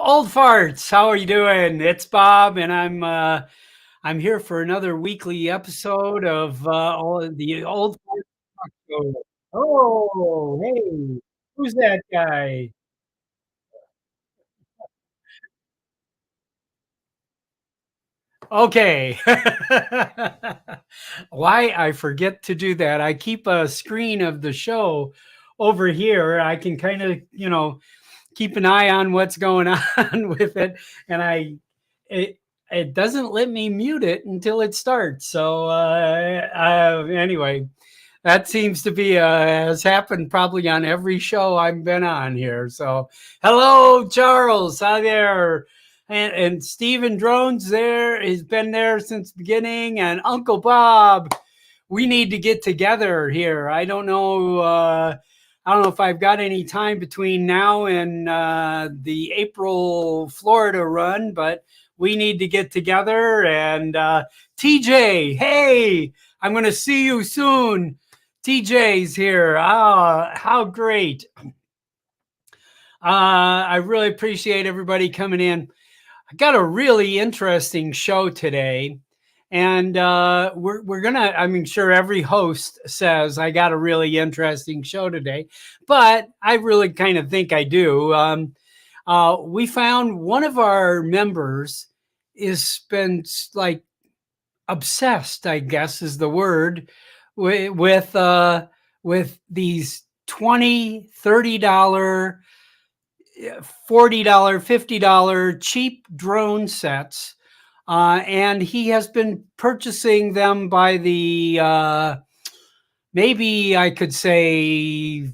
Old farts. How are you doing? It's Bob, and I'm here for another weekly episode of all of the old fart talk show. Oh, hey, who's that guy? Okay. Why I forget to do that? I keep a screen of the show over here. I can kind of, keep an eye on what's going on with it, and it it doesn't let me mute it until it starts. So anyway, that seems to be has happened probably on every show I've been on here. So hello, Charles. Hi there. And Stephen Drones there has been there since the beginning, and Uncle Bob. We need to get together here. I don't know if I've got any time between now and the April Florida run, but we need to get together. And TJ, hey, I'm going to see you soon. TJ's here. Ah, how great. I really appreciate everybody coming in. I got a really interesting show today. And we're gonna, I mean, sure, every host says I got a really interesting show today, but I really kind of think I do. We found one of our members is been like obsessed, I guess is the word, with these 20, $30, $40, $50 cheap drone sets. And he has been purchasing them by the, maybe I could say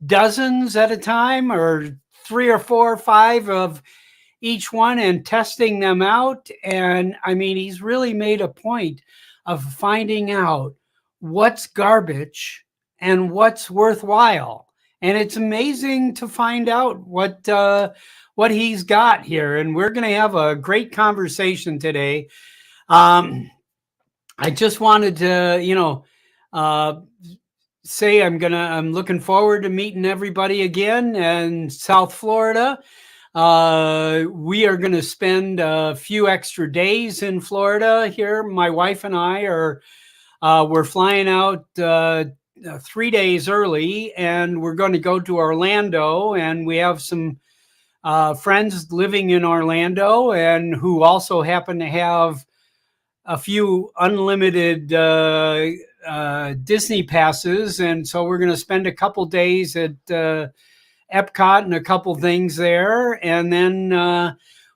dozens at a time, or three or four or five of each one, and testing them out. And I mean, he's really made a point of finding out what's garbage and what's worthwhile. And it's amazing to find out what he's got here. And we're going to have a great conversation today. I just wanted to, uh, say I'm looking forward to meeting everybody again in South Florida. We are going to spend a few extra days in Florida here. My wife and I we're flying out 3 days early, and we're going to go to Orlando, and we have some friends living in Orlando and who also happen to have a few unlimited Disney passes. And so we're going to spend a couple days at Epcot and a couple things there. And then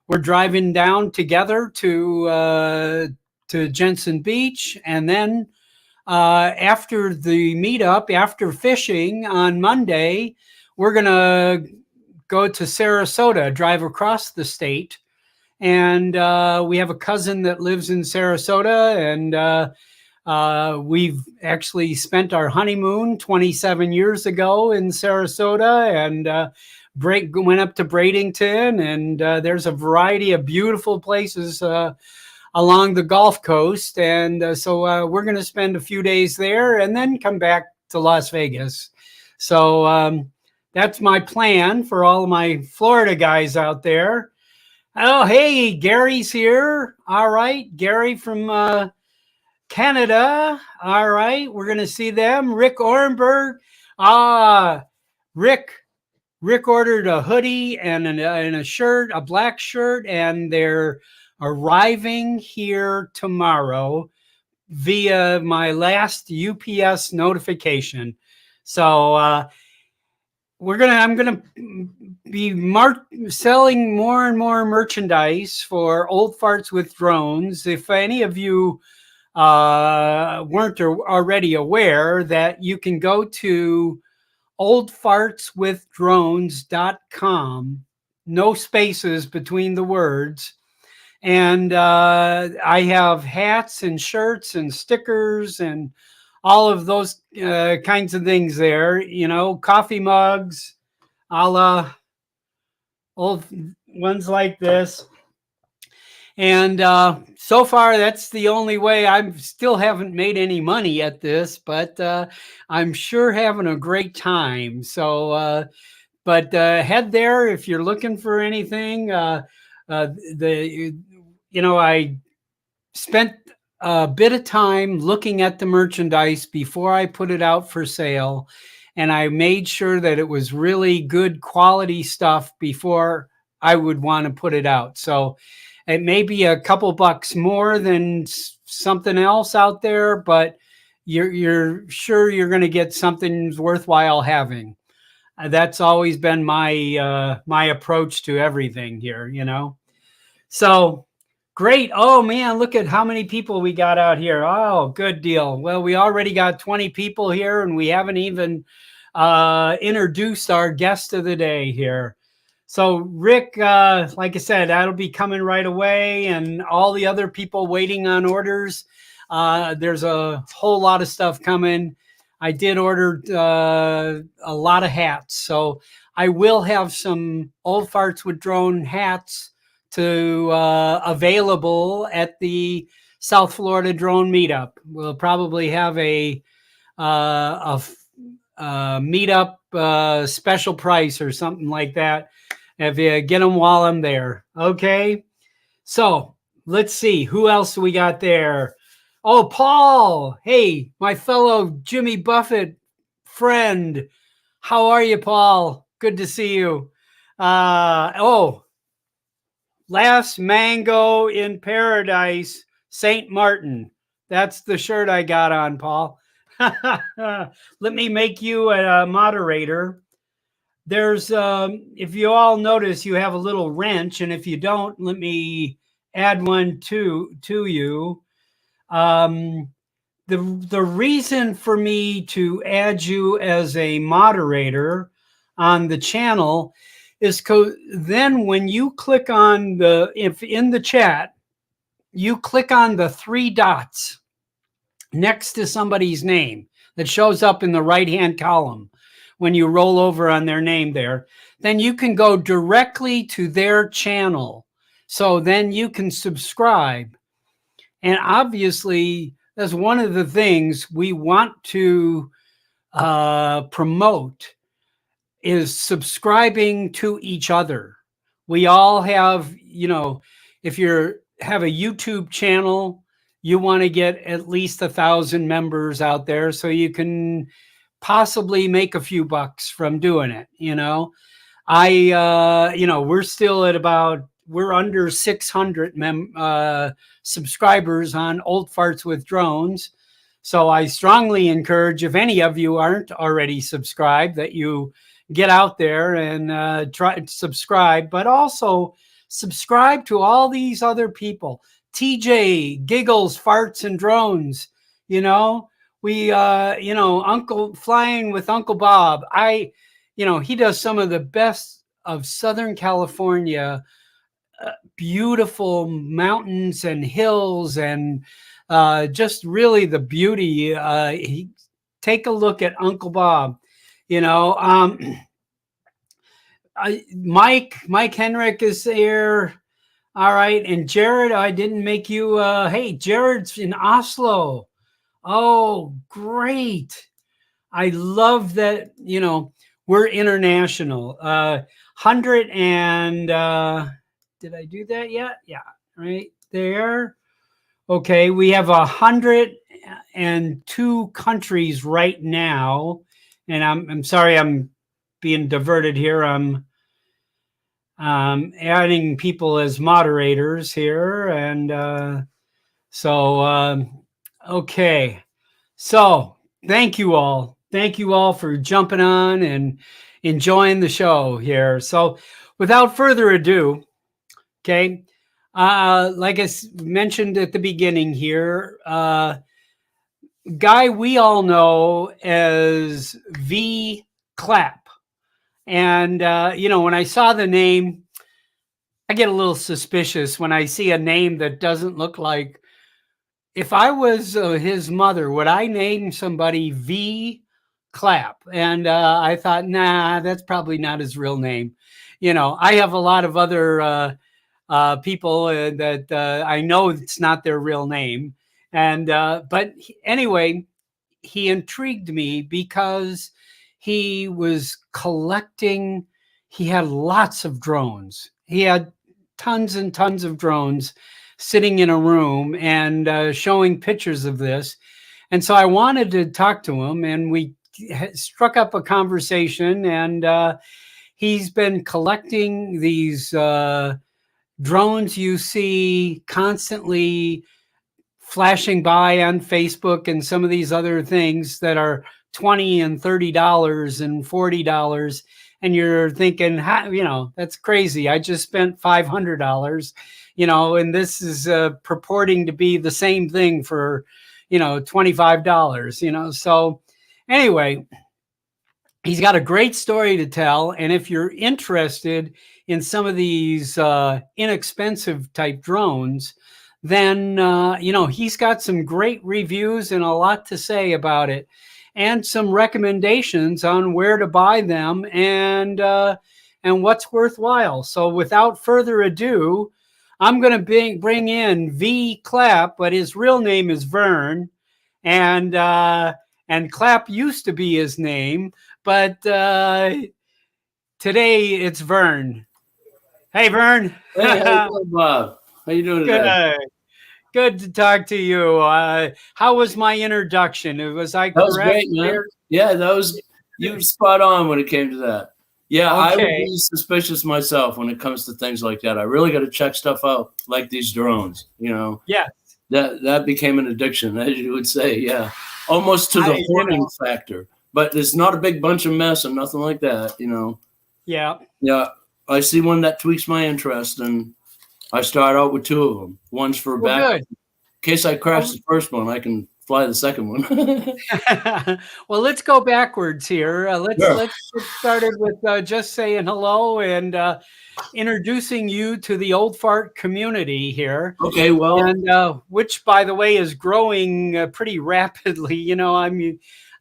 we're driving down together to Jensen Beach. And then after the meetup, after fishing on Monday, we're going to go to Sarasota, drive across the state. And we have a cousin that lives in Sarasota, and we've actually spent our honeymoon 27 years ago in Sarasota, and went up to Bradenton, and there's a variety of beautiful places along the Gulf Coast. And so we're going to spend a few days there and then come back to Las Vegas. So that's my plan for all of my Florida guys out there. Oh, hey, Gary's here. All right, Gary from Canada. All right, we're going to see them. Rick Orenberg. Rick ordered a hoodie and a shirt, a black shirt, and they're arriving here tomorrow via my last UPS notification. So I'm gonna be selling more and more merchandise for Old Farts with Drones. If any of you weren't already aware, that you can go to oldfartswithdrones.com, no spaces between the words. And I have hats and shirts and stickers and all of those kinds of things there, coffee mugs, a la old ones like this. And so far, that's the only way. I still haven't made any money at this, but I'm sure having a great time. So But head there if you're looking for anything. The I spent a bit of time looking at the merchandise before I put it out for sale, and I made sure that it was really good quality stuff before I would want to put it out. So it may be a couple bucks more than something else out there, but you're sure you're going to get something worthwhile having. That's always been my approach to everything here. So great. Oh man, look at how many people we got out here. Oh, good deal. Well, we already got 20 people here, and we haven't even introduced our guest of the day here. So Rick, like I said, that'll be coming right away, and all the other people waiting on orders. There's a whole lot of stuff coming. I did order a lot of hats, so I will have some Old Farts with Drone hats to available at the South Florida Drone Meetup. We'll probably have a meetup special price or something like that if you get them while I'm there. Okay, so let's see who else we got there. Oh, Paul. Hey, my fellow Jimmy Buffett friend. How are you, Paul? Good to see you. Last Mango in Paradise, St. Martin. That's the shirt I got on, Paul. Let me make you a moderator. There's, if you all notice, you have a little wrench, and if you don't, let me add one to you. The reason for me to add you as a moderator on the channel is because then when you click on if in the chat, you click on the three dots next to somebody's name that shows up in the right-hand column when you roll over on their name there, then you can go directly to their channel. So then you can subscribe. And obviously, that's one of the things we want to promote is subscribing to each other. We all have, if you have a YouTube channel, you want to get at least 1,000 members out there so you can possibly make a few bucks from doing it. We're still at we're under 600 subscribers on Old Farts with Drones. So I strongly encourage, if any of you aren't already subscribed, that you get out there and try to subscribe, but also subscribe to all these other people. TJ, Giggles, Farts, and Drones. We, Uncle Flying with Uncle Bob. He does some of the best of Southern California, beautiful mountains and hills, and just really the beauty. Take a look at Uncle Bob. Mike Henrik is there. All right. And Jared, I didn't make you. Hey, Jared's in Oslo. Oh, great. I love that, we're international. 100 and, did I do that yet? Yeah, right there. Okay, we have 102 countries right now. And I'm sorry, I'm being diverted here. I'm adding people as moderators here. And okay. So thank you all. Thank you all for jumping on and enjoying the show here. So without further ado, okay, like I mentioned at the beginning here, guy we all know as Vee Clapp. And, when I saw the name, I get a little suspicious when I see a name that doesn't look like. If I was his mother, would I name somebody Vee Clapp? And I thought, nah, that's probably not his real name. I have a lot of other people that I know it's not their real name. And but anyway, he intrigued me because he was collecting he had lots of drones. He had tons and tons of drones sitting in a room and showing pictures of this. And so I wanted to talk to him, and we struck up a conversation. And he's been collecting these drones you see constantly flashing by on Facebook and some of these other things that are $20 and $30 and $40. And you're thinking, that's crazy. I just spent $500, and this is purporting to be the same thing for, $25, So anyway, he's got a great story to tell. And if you're interested in some of these inexpensive type drones, then, he's got some great reviews and a lot to say about it, and some recommendations on where to buy them and what's worthwhile. So without further ado, I'm going to bring in Vee Clapp, but his real name is Verne, and Clapp used to be his name, but today it's Verne. Hey, Verne. Hey, how you doing, Bob? How you doing today? Good to talk to you. How was my introduction? Was I correct? That was great, man. Yeah, you were spot on when it came to that. Yeah, okay. I would be suspicious myself when it comes to things like that. I really got to check stuff out, like these drones. Yeah. That became an addiction, as you would say. Yeah, almost to the hoarding factor. But it's not a big bunch of mess and nothing like that. Yeah. Yeah, I see one that tweaks my interest, and I start out with two of them. One's for back. In case I crash the first one, I can fly the second one. Well, let's go backwards here. Let's get started with just saying hello and introducing you to the Old Fart community here. Okay, well, and which, by the way, is growing pretty rapidly.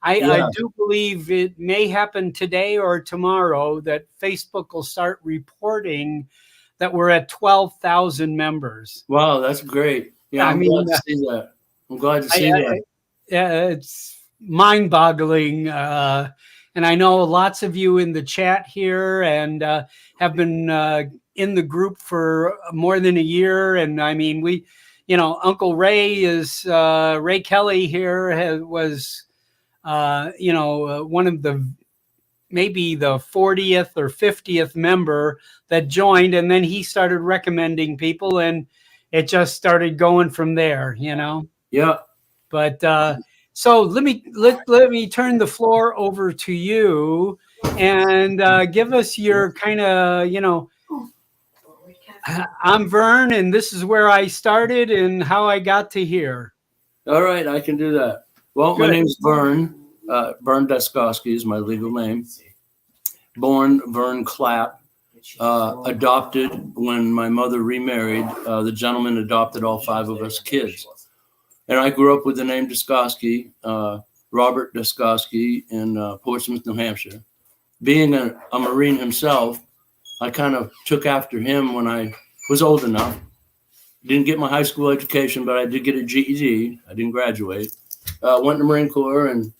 I do believe it may happen today or tomorrow that Facebook will start reporting that we're at 12,000 members. Wow, that's great. Yeah, I'm glad to see that. I'm glad to see that. Yeah, it's mind-boggling. And I know lots of you in the chat here and have been in the group for more than a year. And I mean, Uncle Ray Ray Kelly here was, one of maybe the 40th or 50th member that joined, and then he started recommending people, and it just started going from there, Yeah. But so let me turn the floor over to you and give us your kind of, I'm Verne, and this is where I started and how I got to here. All right, I can do that. Well, my name's Verne. Verne Deskowski is my legal name. Born Verne Clapp. Adopted when my mother remarried. The gentleman adopted all 5 of us kids. And I grew up with the name Deskowski, Robert Deskowski, in Portsmouth, New Hampshire. Being a Marine himself, I kind of took after him when I was old enough. Didn't get my high school education, but I did get a GED. I didn't graduate. Went to the Marine Corps and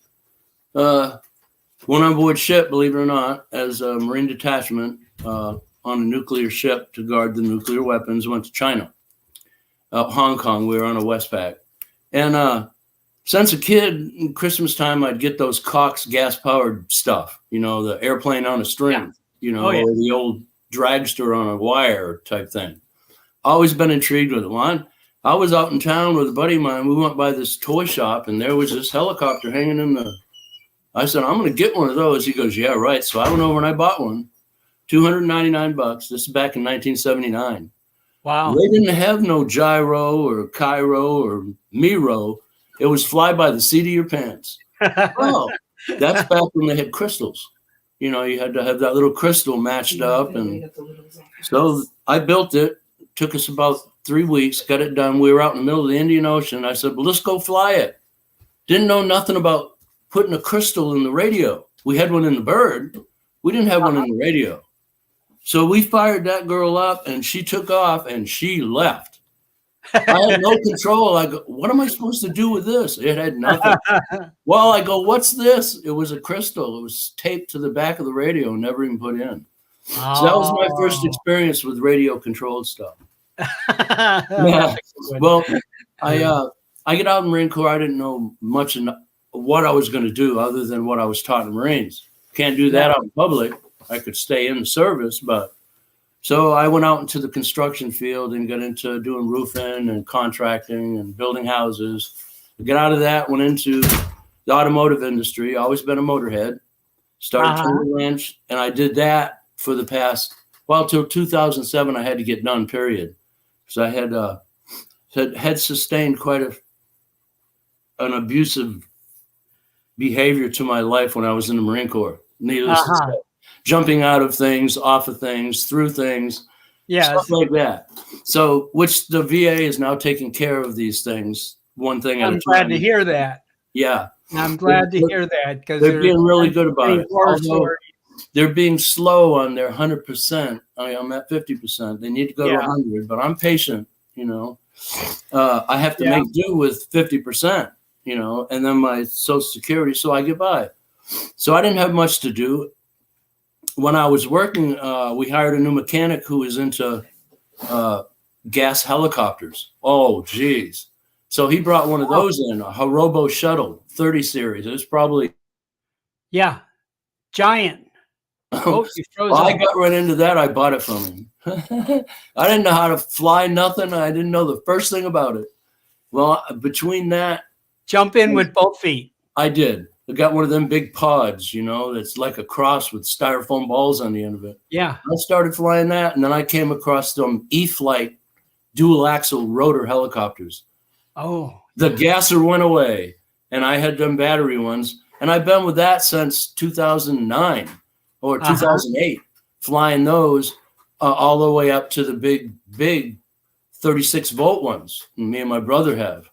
went on board ship, believe it or not, as a Marine detachment on a nuclear ship to guard the nuclear weapons. Went to China, Hong Kong. We were on a Westpac. And since a kid, Christmas time, I'd get those Cox gas-powered stuff, the airplane on a string, or the old dragster on a wire type thing. Always been intrigued with it. I was out in town with a buddy of mine. We went by this toy shop, and there was this helicopter hanging in the. I said, I'm going to get one of those. He goes, yeah, right. So I went over and I bought one, $299. This is back in 1979. Wow. They didn't have no gyro or Cairo or Miro. It was fly by the seat of your pants. Oh, that's back when they had crystals. You had to have that little crystal matched up. And so I built it. Took us about 3 weeks, got it done. We were out in the middle of the Indian Ocean. I said, well, let's go fly it. Didn't know nothing about putting a crystal in the radio. We had one in the bird. We didn't have one in the radio. So we fired that girl up, and she took off, and she left. I had no control. I go, what am I supposed to do with this? It had nothing. Well, I go, what's this? It was a crystal. It was taped to the back of the radio, never even put in. So that was my first Oh. experience with radio controlled stuff. That's Yeah. a good one. Well, I get out of the Marine Corps. I didn't know much of what I was going to do other than what I was taught in the Marines. Can't do that out in public. I could stay in the service, but so I went out into the construction field and got into doing roofing and contracting and building houses. I got out of that, went into the automotive industry. Always been a motorhead. Started turning wrench, and I did that for the past, well, till 2007. I had to get done. Period. So I had sustained quite an abusive behavior to my life when I was in the Marine Corps. Needless to say, jumping out of things, off of things, through things, stuff like that. So, which the VA is now taking care of these things, one thing at a time. I'm glad to hear that. Yeah. I'm glad to hear that, because they're being really good about it. Although they're being slow on their 100%. I'm at 50%. They need to go to 100, but I'm patient, you know. I have to make do with 50%, you know, and then my Social Security, so I get by. So I didn't have much to do. When I was working, we hired a new mechanic who was into gas helicopters. Oh, geez. So he brought one of those in, a Harobo Shuttle 30 series. It was probably giant. Well, I got right into that. I bought it from him. I didn't know how to fly nothing. I didn't know the first thing about it. Well, between that, jump in with both feet. I did. I got one of them big pods, you know, that's like a cross with styrofoam balls on the end of it. Yeah. I started flying that, and then I came across some E-flight dual axle rotor helicopters. Oh. The gasser went away, and I had done battery ones, and I've been with that since 2009 or 2008, flying those all the way up to the big 36-volt ones me and my brother have.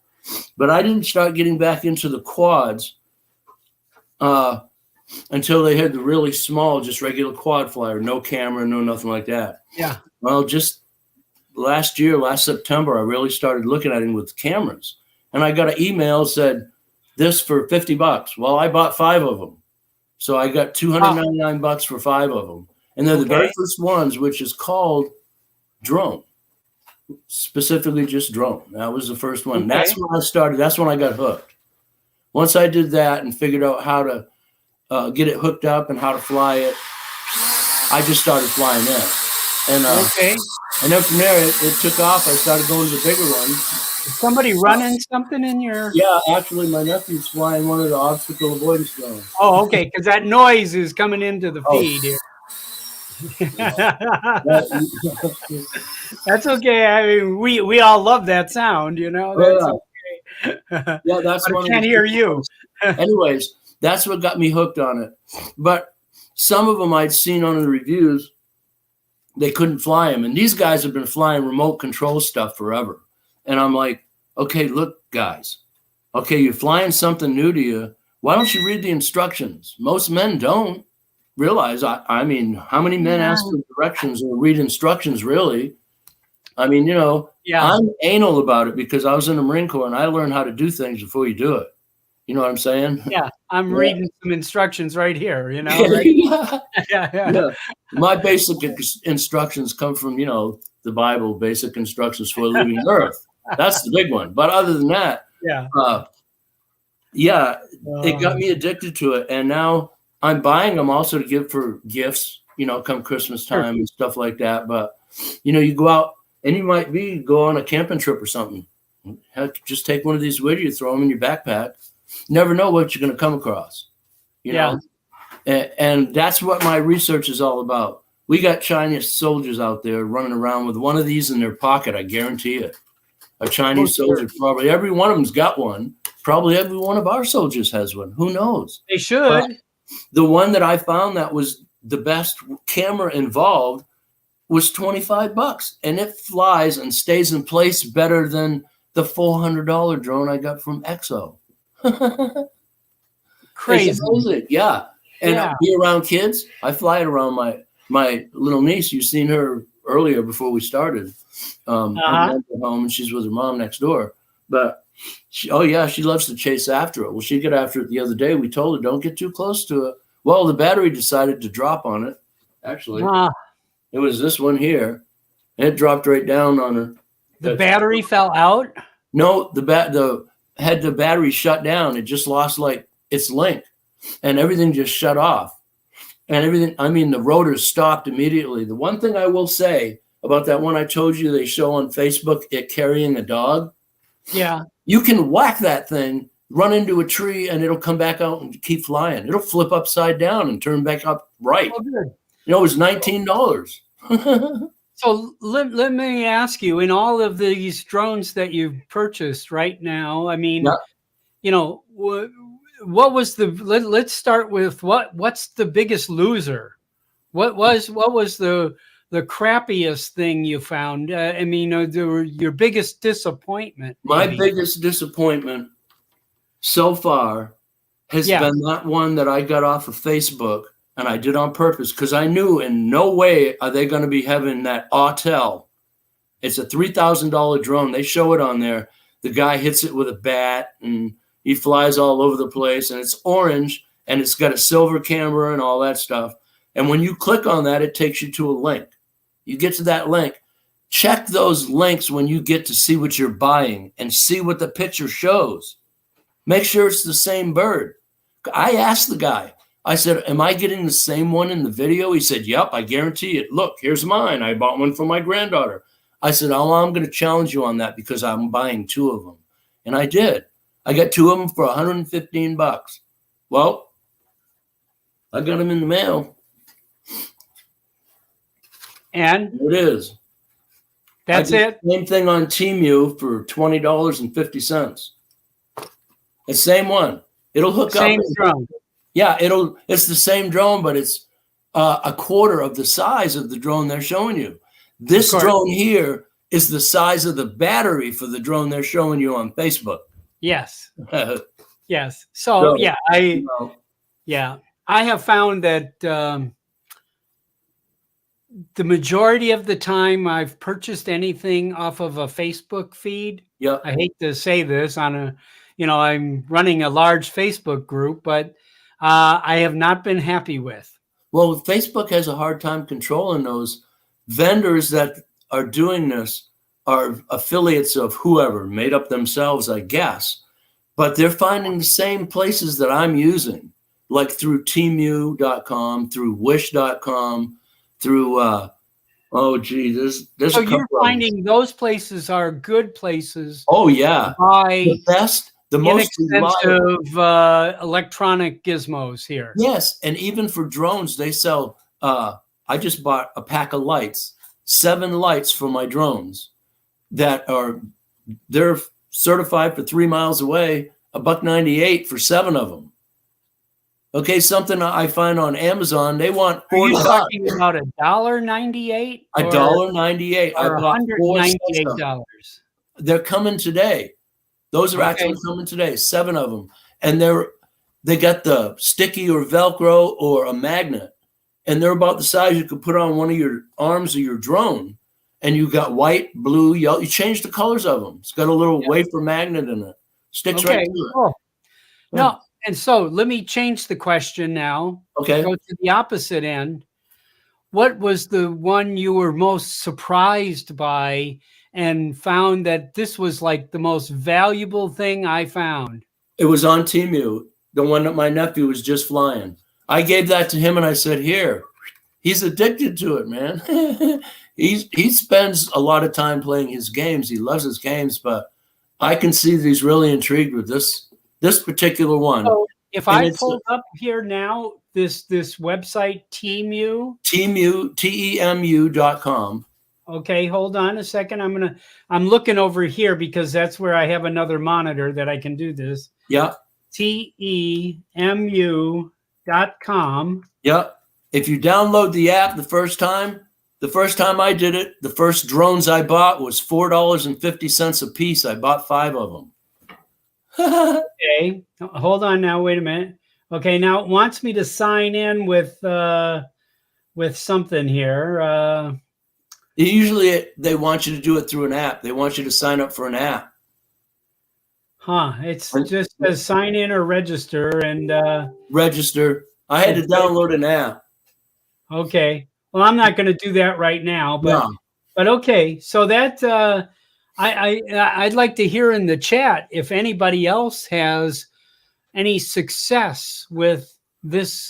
But I didn't start getting back into the quads until they had the really small, just regular quad flyer, no camera, no nothing like that. Yeah. Well, just last September, I really started looking at him with cameras. And I got an email that said, this for $50. Well, I bought 5 of them. So I got $299 for 5 of them. And they're the very first ones, which is called drone. Specifically just drone. That was the first one. Okay. That's when I started. That's when I got hooked. Once I did that and figured out how to get it hooked up and how to fly it, I just started flying that. And and then from there, it took off. I started going to the bigger ones. Is somebody running something in your? Yeah, actually, my nephew's flying one of the obstacle avoidance drones. Oh, okay, because that noise is coming into the feed here. That's okay. I mean, we all love that sound, you know. That's okay. Yeah, that's but I can't hear you. Anyways, that's what got me hooked on it. But some of them I'd seen on the reviews, they couldn't fly them, and these guys have been flying remote control stuff forever. And I'm like, okay, look, guys. Okay, you're flying something new to you. Why don't you read the instructions? Most men don't realize. I mean, how many men ask for directions or read instructions, really? I mean, you know, I'm anal about it because I was in the Marine Corps and I learned how to do things before you do it. You know what I'm saying? Yeah, I'm reading some instructions right here, you know? Right? Yeah. My basic instructions come from, you know, the Bible, basic instructions for leaving Earth. That's the big one. But other than that, it got me addicted to it. And now I'm buying them also to give for gifts, you know, come Christmas time and stuff like that. But, you know, you go out and you might go on a camping trip or something. Heck, just take one of these with you, throw them in your backpack. Never know what you're going to come across, you know? And that's what my research is all about. We got Chinese soldiers out there running around with one of these in their pocket. I guarantee it. A Chinese soldier, probably every one of them's got one. Probably every one of our soldiers has one. Who knows? They should. But the one that I found that was the best camera involved was $25, and it flies and stays in place better than the $400 drone I got from EXO. Crazy. Yeah. And I be around kids. I fly it around my little niece. You've seen her earlier before we started. Home, and she's with her mom next door. But she loves to chase after it. Well, she got after it the other day. We told her, don't get too close to it. Well, the battery decided to drop on it actually. Ah, It was this one here. And it dropped right down on her. the battery fell out? No, the battery shut down. It just lost like its link, and everything just shut off. And everything, I mean, the rotors stopped immediately. The one thing I will say about that one I told you they show on Facebook, it carrying a dog. Yeah. You can whack that thing, run into a tree, and it'll come back out and keep flying. It'll flip upside down and turn back up right. Oh, good. You know, it was $19. So let me ask you, in all of these drones that you've purchased right now, I mean, Yeah. you know, what was let's start with what's the biggest loser? What was the crappiest thing you found? I mean, your biggest disappointment? My maybe? biggest disappointment so far has been that one that I got off of Facebook, and I did on purpose because I knew in no way are they going to be having that Autel. It's a $3,000 drone. They show it on there. The guy hits it with a bat, and he flies all over the place, and it's orange, and it's got a silver camera and all that stuff. And when you click on that, it takes you to a link. You get to that link. Check those links when you get to see what you're buying and see what the picture shows. Make sure it's the same bird. I asked the guy, I said, am I getting the same one in the video? He said, yep, I guarantee it. Look, here's mine. I bought one for my granddaughter. I said, oh, I'm going to challenge you on that because I'm buying 2 of them. And I did. I got 2 of them for $115. Well, I got them in the mail. And it is. That's it. Same thing on Temu for $20.50. The same one. It'll hook up. Same drone. Yeah, it's the same drone, but it's a quarter of the size of the drone they're showing you. This drone here is the size of the battery for the drone they're showing you on Facebook. Yes. Yes. So yeah, I have found that the majority of the time I've purchased anything off of a Facebook feed. Yeah. I hate to say this I'm running a large Facebook group, but I have not been happy with. Well, Facebook has a hard time controlling those vendors that are doing this are affiliates of whoever made up themselves, I guess, but they're finding the same places that I'm using, like through Temu.com, through Wish.com, through, there's so you're finding those places are good places. Oh yeah. The best. The most inexpensive electronic gizmos here. Yes, and even for drones, they sell. I just bought a pack of lights, 7 lights for my drones that they're certified for 3 miles away. $1.98 for 7 of them. Okay, something I find on Amazon, they want $40. Are you talking about $1.98? $1.98. I bought $198. They're coming today. Those are actually coming today, 7 of them. And they got the sticky or Velcro or a magnet. And they're about the size you could put on one of your arms of your drone. And you got white, blue, yellow. You change the colors of them. It's got a little wafer magnet in it. Sticks right to it. Cool. No, and so let me change the question now. Okay. Go to the opposite end. What was the one you were most surprised by and found that this was like the most valuable thing I found? It was on Temu, the one that my nephew was just flying. I gave that to him and I said, here. He's addicted to it, man. He spends a lot of time playing his games. He loves his games, but I can see that he's really intrigued with this particular one. So if I pull up here now, this website, Temu, Temu.com. Okay, hold on a second. I'm looking over here because that's where I have another monitor that I can do this. Yeah. Temu.com. Yeah. If you download the app the first time I did it, the first drones I bought was $4.50 a piece. I bought 5 of them. Okay, hold on now. Wait a minute. Okay, now it wants me to sign in with something here. Usually they want you to do it through an app. They want you to sign up for an app. Huh. It's just says sign in or register and register. I had to download an app. Okay. Well, I'm not going to do that right now, No. but okay. So that I'd like to hear in the chat if anybody else has any success with this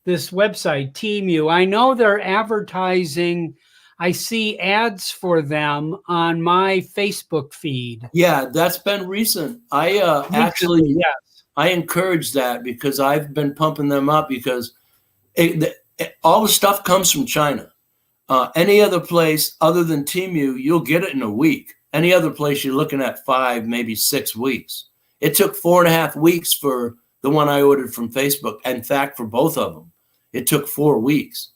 this website, Temu. I know they're advertising. I see ads for them on my Facebook feed. Yeah, that's been recent. I Recently, yes. I encourage that because I've been pumping them up because all the stuff comes from China. Any other place other than Temu, you'll get it in a week. Any other place, you're looking at 5, maybe 6 weeks. It took 4.5 weeks for the one I ordered from Facebook. In fact, for both of them, it took 4 weeks.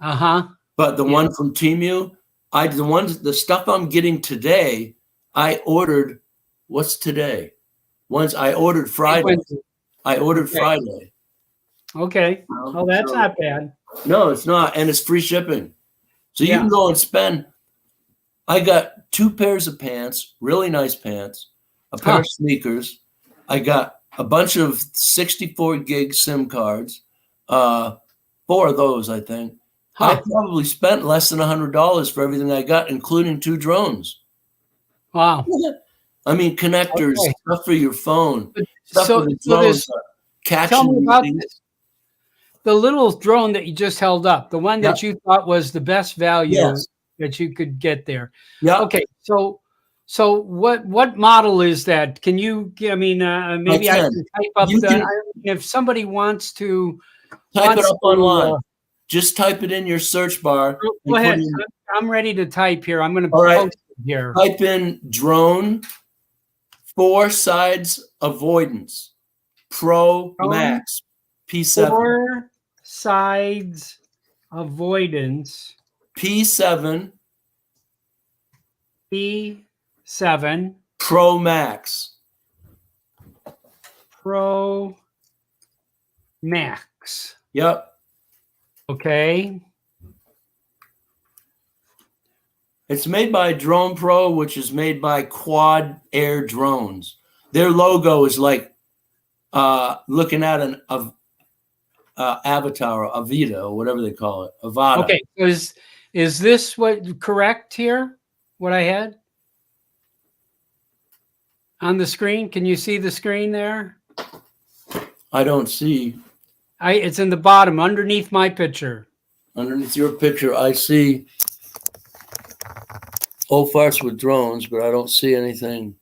But the one from Temu, the stuff I'm getting today, I ordered. What's today? I ordered Friday. I ordered Friday. Okay. Oh, that's not bad. No, it's not, and it's free shipping. So you can go and spend. I got 2 pairs of pants, really nice pants, a pair of sneakers. I got a bunch of 64 gig SIM cards, 4 of those, I think. I probably spent less than $100 for everything I got, including 2 drones. Wow. I mean, connectors, stuff for your phone, stuff for the drones. Tell me about this. The little drone that you just held up, the one that you thought was the best value that you could get there. Yeah. Okay. So what model is that? Can you? I mean, maybe I can type up if somebody wants to type it up online. Just type it in your search bar. Go ahead. I'm ready to type here. I'm going to post it here. Type in drone 4 sides avoidance Pro Max P7. 4 sides avoidance P7 Pro Max. Pro Max. Yep. Okay. It's made by Drone Pro, which is made by Quad Air Drones. Their logo is like looking at an avatar, a Vita, or whatever they call it, Avata. Okay, is this what correct here? What I had on the screen? Can you see the screen there? I don't see. It's in the bottom, underneath my picture. Underneath your picture, I see old farts with drones, but I don't see anything.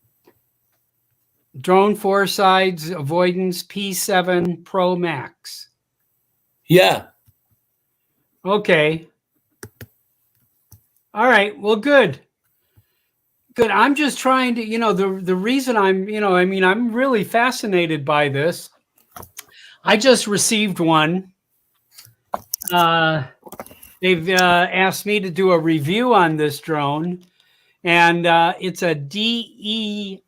Drone 4 sides avoidance P7 Pro Max. Yeah. Okay. All right. Well, good. Good. I'm just trying to, the reason I'm, I'm really fascinated by this. I just received one. They've asked me to do a review on this drone, and it's a DEERC.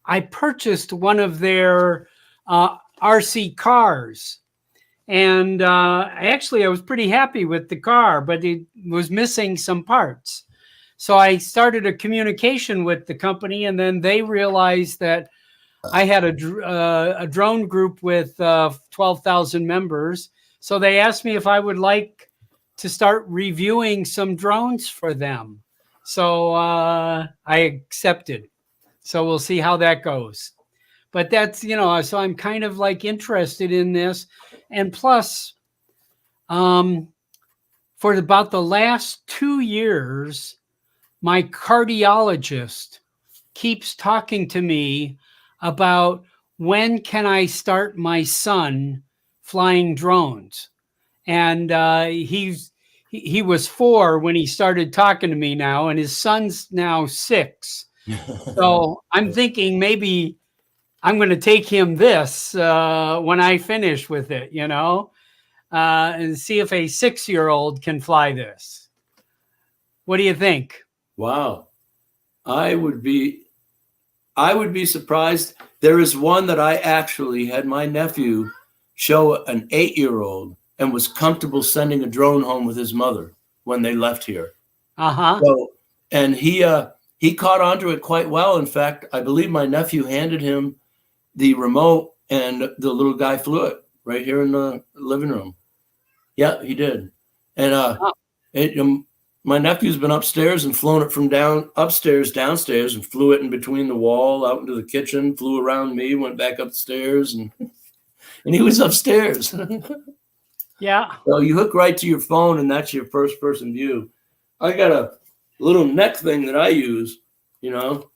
I purchased one of their RC cars, and actually I was pretty happy with the car, but it was missing some parts. So I started a communication with the company, and then they realized that I had a drone group with 12,000 members. So they asked me if I would like to start reviewing some drones for them. So I accepted. So we'll see how that goes. But that's, so I'm kind of like interested in this. And plus, for about the last 2 years, my cardiologist keeps talking to me about when can I start my son flying drones. And he was 4 when he started talking to me now, and his son's now 6. So I'm thinking maybe I'm going to take him this when I finish with it, and see if a 6-year-old can fly this. What do you think? Wow. I would be surprised. There is one that I actually had my nephew show an 8-year-old and was comfortable sending a drone home with his mother when they left here. So, and he caught onto it quite well. In fact, I believe my nephew handed him the remote and the little guy flew it. right here in the living room. Yeah, he did. And my nephew's been upstairs and flown it from upstairs, downstairs, and flew it in between the wall, out into the kitchen, flew around me, went back upstairs, and he was upstairs. Yeah. So you hook right to your phone, and that's your first person view. I got a little neck thing that I use, you know.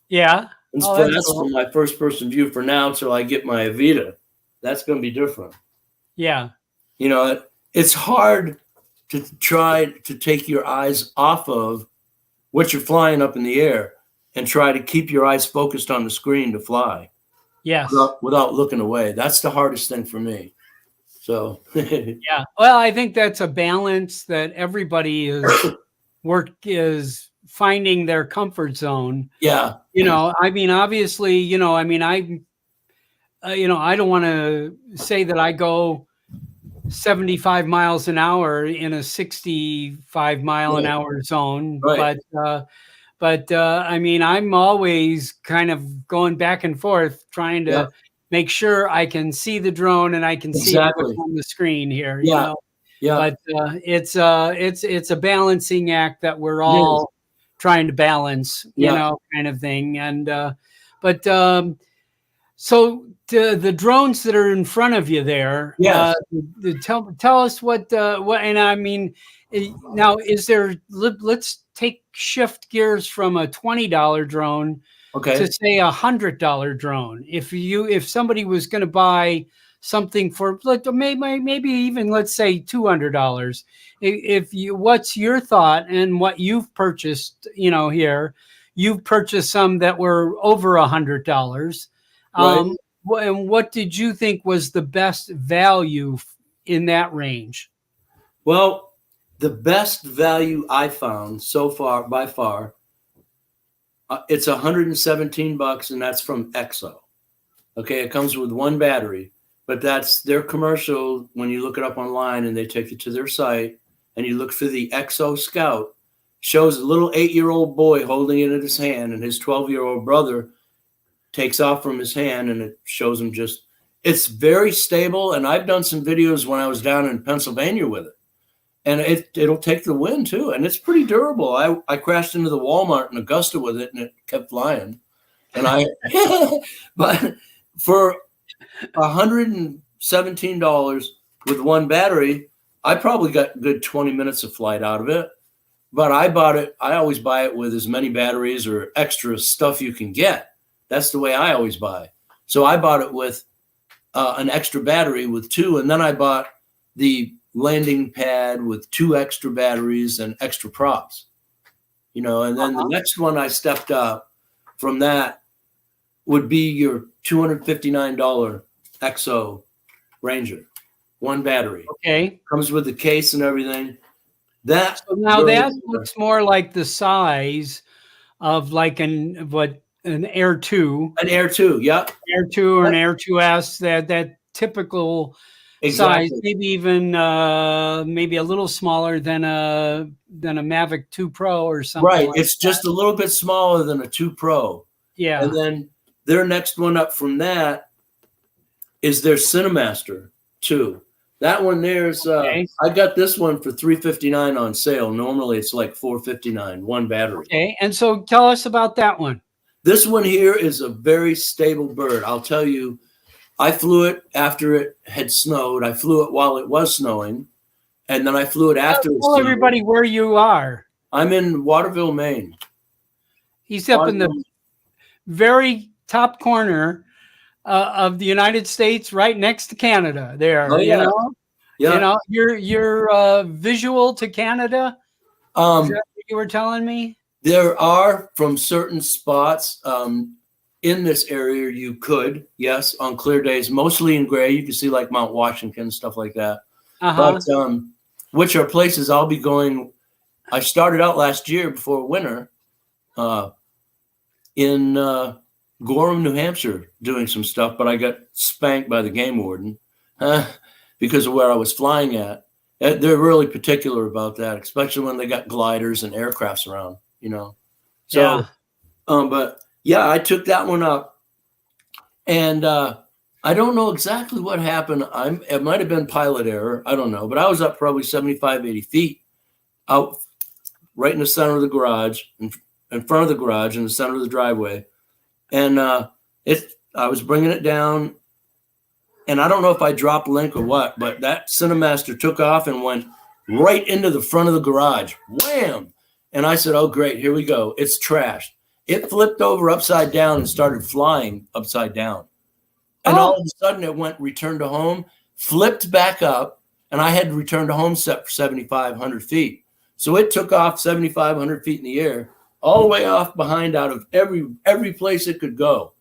Yeah. And Oh, that's that's cool. for my first person view for now till I get my Avita. That's going to be different. Yeah. You know, it's hard to try to take your eyes off of what you're flying up in the air and try to keep your eyes focused on the screen to fly. Yes. Without looking away. That's the hardest thing for me. So yeah. Well, I think that's a balance that everybody is finding their comfort zone. Yeah. You know, I mean, obviously, you know, I mean, I don't want to say that I go 75 miles an hour in a 65 mile an hour zone, right. but I mean, I'm always kind of going back and forth trying to make sure I can see the drone and I can see what's on the screen here. You know? Yeah. But it's a balancing act that we're all trying to balance, you know, kind of thing. And so the drones that are in front of you there, tell us what, and I mean, now is there, let's shift gears from a $20 drone to say $100 drone. If somebody was going to buy something for maybe even, let's say $200, what's your thought and what you've purchased, you know, here, you've purchased some that were over $100. And what did you think was the best value in that range? Well, the best value I found so far, by far, it's $117, and that's from EXO. Okay, it comes with one battery, but that's their commercial. When you look it up online and they take you to their site and you look for the EXO Scout, shows a little 8-year-old boy holding it in his hand, and his 12-year-old brother takes off from his hand, and it shows him it's very stable. And I've done some videos when I was down in Pennsylvania with it, and it'll take the wind too. And it's pretty durable. I crashed into the Walmart in Augusta with it, and it kept flying. And but for $117 with one battery, I probably got a good 20 minutes of flight out of it. But I always buy it with as many batteries or extra stuff you can get. That's the way I always buy. So I bought it with an extra battery with 2, and then I bought the landing pad with 2 extra batteries and extra props. You know, and then the next one I stepped up from that would be your $259 EXO Ranger, one battery. Okay. Comes with the case and everything. That looks more like the size of like an Air 2. An Air 2, yeah. Air 2 or an Air 2S, that typical size, maybe even maybe a little smaller than a Mavic 2 Pro or something. Right, like it's just a little bit smaller than a 2 Pro. Yeah. And then their next one up from that is their Cinemaster 2. That one there's I got this one for $359 on sale. Normally it's like $459, one battery. Okay, and so tell us about that one. This one here is a very stable bird. I'll tell you, I flew it after it had snowed. I flew it while it was snowing, and then I flew it after it snowed. Tell everybody where you are. I'm in Waterville, Maine. He's up in the very top corner of the United States, right next to Canada. There, you know, you know, you're visual to Canada. Is that what you were telling me? There are, from certain spots in this area, you could, yes, on clear days, mostly in gray. You can see like Mount Washington, stuff like that. But which are places I'll be going. I started out last year before winter in Gorham, New Hampshire, doing some stuff, but I got spanked by the game warden because of where I was flying at. They're really particular about that, especially when they got gliders and aircrafts around, you know. So, but yeah, I took that one up, and I I don't know exactly what happened. It might have been pilot error. I don't know. But I was up probably 75, 80 feet out right in the center of the garage, in front of the garage, in the center of the driveway. And I was bringing it down. And I don't know if I dropped link or what, but that Cinemaster took off and went right into the front of the garage. Wham! And I said, oh, great. Here we go. It's trashed. It flipped over upside down and started flying upside down. And all of a sudden it went return to home, flipped back up, and I had to return to home set for 7,500 feet. So it took off 7,500 feet in the air, all the way off behind out of every place it could go.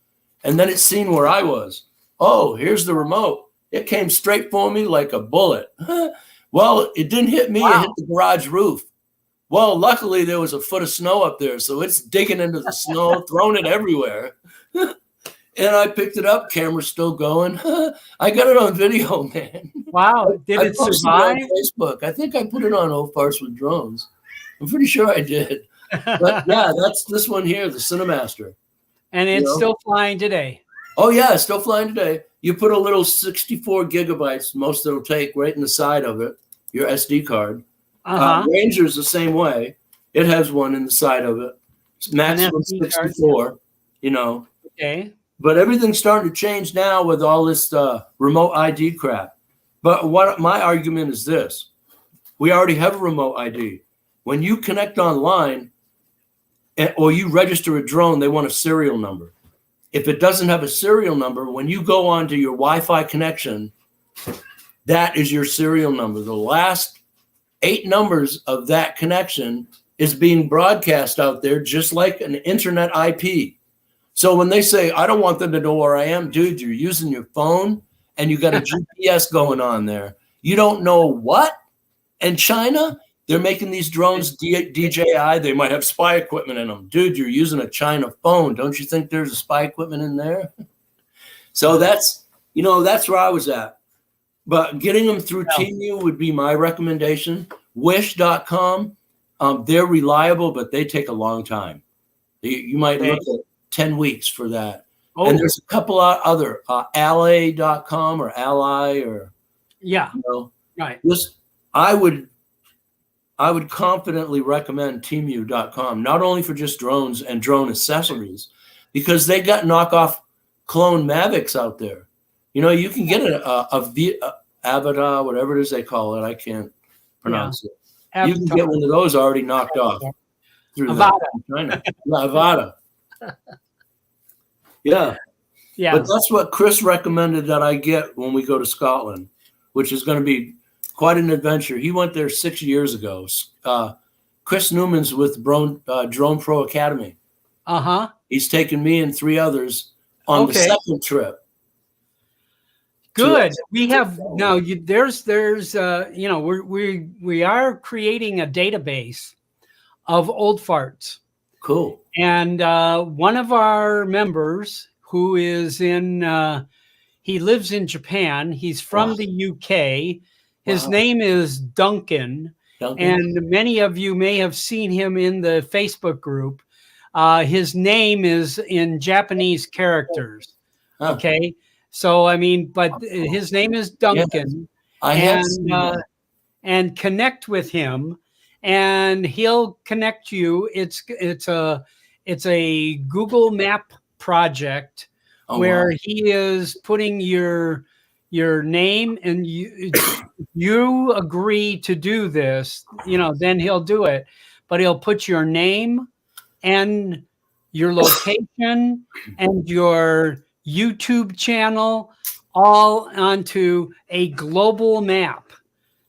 And then it seen where I was. Oh, here's the remote. It came straight for me like a bullet. Well, it didn't hit me. Wow. It hit the garage roof. Well, luckily there was a foot of snow up there, so it's digging into the snow, throwing it everywhere. And I picked it up. Camera's still going. I got it on video, man. Wow. Did it survive? It on Facebook. I think I put it on O Farts with Drones. I'm pretty sure I did. But yeah, that's this one here, the Cinemaster. And it's still flying today. Oh, yeah, it's still flying today. You put a little 64 gigabytes, most it'll take, right in the side of it, your SD card. Ranger's the same way. It has one in the side of it. It's maximum 64, Okay. But everything's starting to change now with all this remote ID crap. But what my argument is this. We already have a remote ID. When you connect online or you register a drone, they want a serial number. If it doesn't have a serial number, when you go onto your Wi-Fi connection, that is your serial number. The last 8 numbers of that connection is being broadcast out there just like an internet IP. So when they say, I don't want them to know where I am, dude, you're using your phone and you got a GPS going on there. You don't know what? And China, they're making these drones DJI. They might have spy equipment in them. Dude, you're using a China phone. Don't you think there's a spy equipment in there? So that's where I was at. But getting them through TeamU would be my recommendation. Wish.com, they're reliable, but they take a long time. You might look at 10 weeks for that. Oh. And there's a couple of other, ally.com or ally or, right. I would confidently recommend teamu.com, not only for just drones and drone accessories, because they got knockoff clone Mavics out there. You can get a Avatar, whatever it is they call it. I can't pronounce it. Avatar. You can get one of those already knocked off through China. Avata. Yeah. But that's what Chris recommended that I get when we go to Scotland, which is going to be quite an adventure. He went there 6 years ago. Chris Newman's with Drone Pro Academy. He's taken me and 3 others on the second trip. Good. We have now. We are creating a database of old farts. Cool. And one of our members who is he lives in Japan. He's from the UK. His name is Duncan. And many of you may have seen him in the Facebook group. His name is in Japanese characters. Okay. So, but his name is Duncan. Yes. And connect with him and he'll connect you. It's a Google Map project where he is putting your name and you agree to do this, then he'll do it. But he'll put your name and your location and your YouTube channel all onto a global map,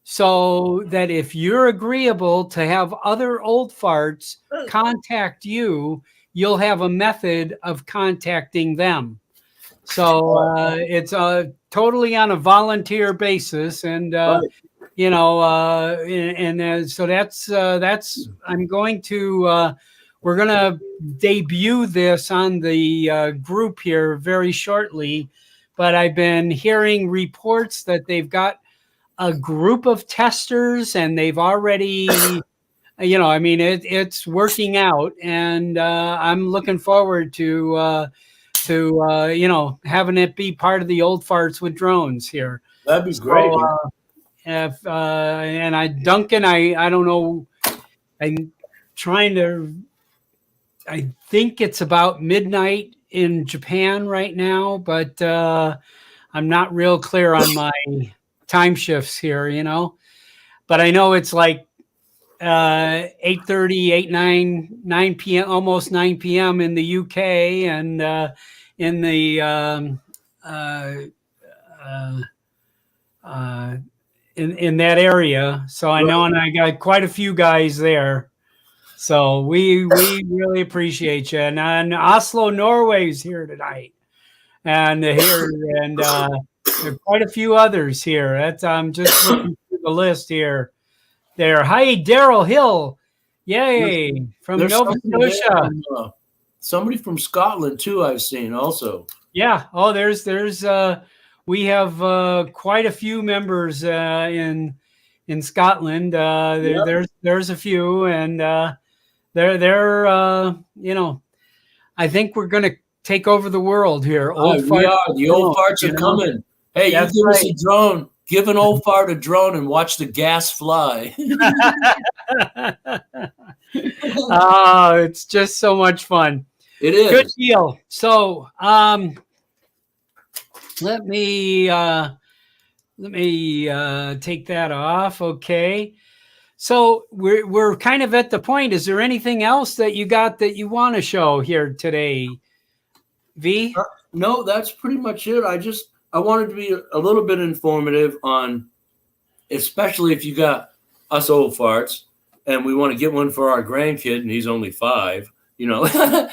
so that if you're agreeable to have other old farts contact you, you'll have a method of contacting them. So it's totally on a volunteer basis, and so that's I'm going to. We're going to debut this on the group here very shortly, but I've been hearing reports that they've got a group of testers and they've already, it's working out, and I'm looking forward to to having it be part of the Old Farts with Drones here. That'd be great. So, and Duncan, I don't know. I'm trying to. I think it's about midnight in Japan right now, but I'm not real clear on my time shifts here. But I know it's like 8:30, 9 p.m., almost 9 p.m. in the UK, and in the in that area. So I know, and I got quite a few guys there. So we really appreciate you. And Oslo, Norway's here tonight, and here and there are quite a few others here. That's I'm just looking through the list here. There, hi, Daryl Hill, yay, from Nova Scotia. Somebody from Scotland too. I've seen also. Yeah. Oh, there's we have quite a few members in Scotland. There's a few, and they're I think we're gonna take over the world here. We are. The old farts are coming. Hey, you give us a drone. Give an old fart a drone and watch the gas fly. Oh, it's just so much fun. It is. Good deal. So let me take that off. Okay. So we're kind of at the point. Is there anything else that you got that you want to show here today, V? No, that's pretty much it. I wanted to be a little bit informative on, especially if you got us old farts and we want to get one for our grandkid and he's only 5, you know what I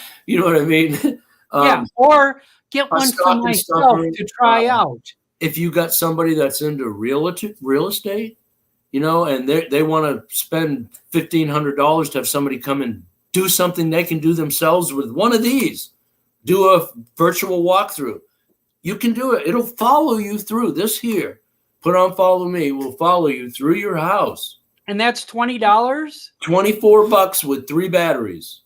mean? Yeah, or get one for myself to try out. If you got somebody that's into real estate, and they want to spend $1,500 to have somebody come and do something they can do themselves with one of these, do a virtual walkthrough. You can do it. It'll follow you through this here. Put on follow me. Will follow you through your house. And that's $20? $24 with 3 batteries.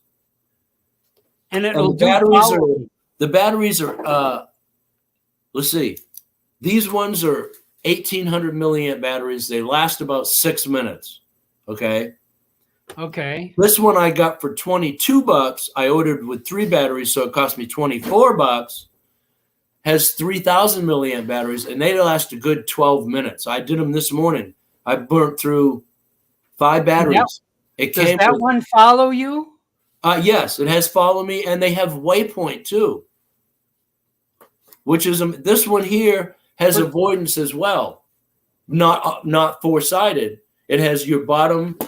And it'll the batteries are let's see. These ones are 1,800 milliamp batteries. They last about 6 minutes. Okay. This one I got for $22. I ordered with 3 batteries, so it cost me $24. Has 3,000 milliamp batteries, and they last a good 12 minutes. I did them this morning. I burnt through 5 batteries. Does that one follow you? Yes, it has follow me, and they have waypoint too, which is this one here has avoidance as well. Not 4-sided. It has your bottom,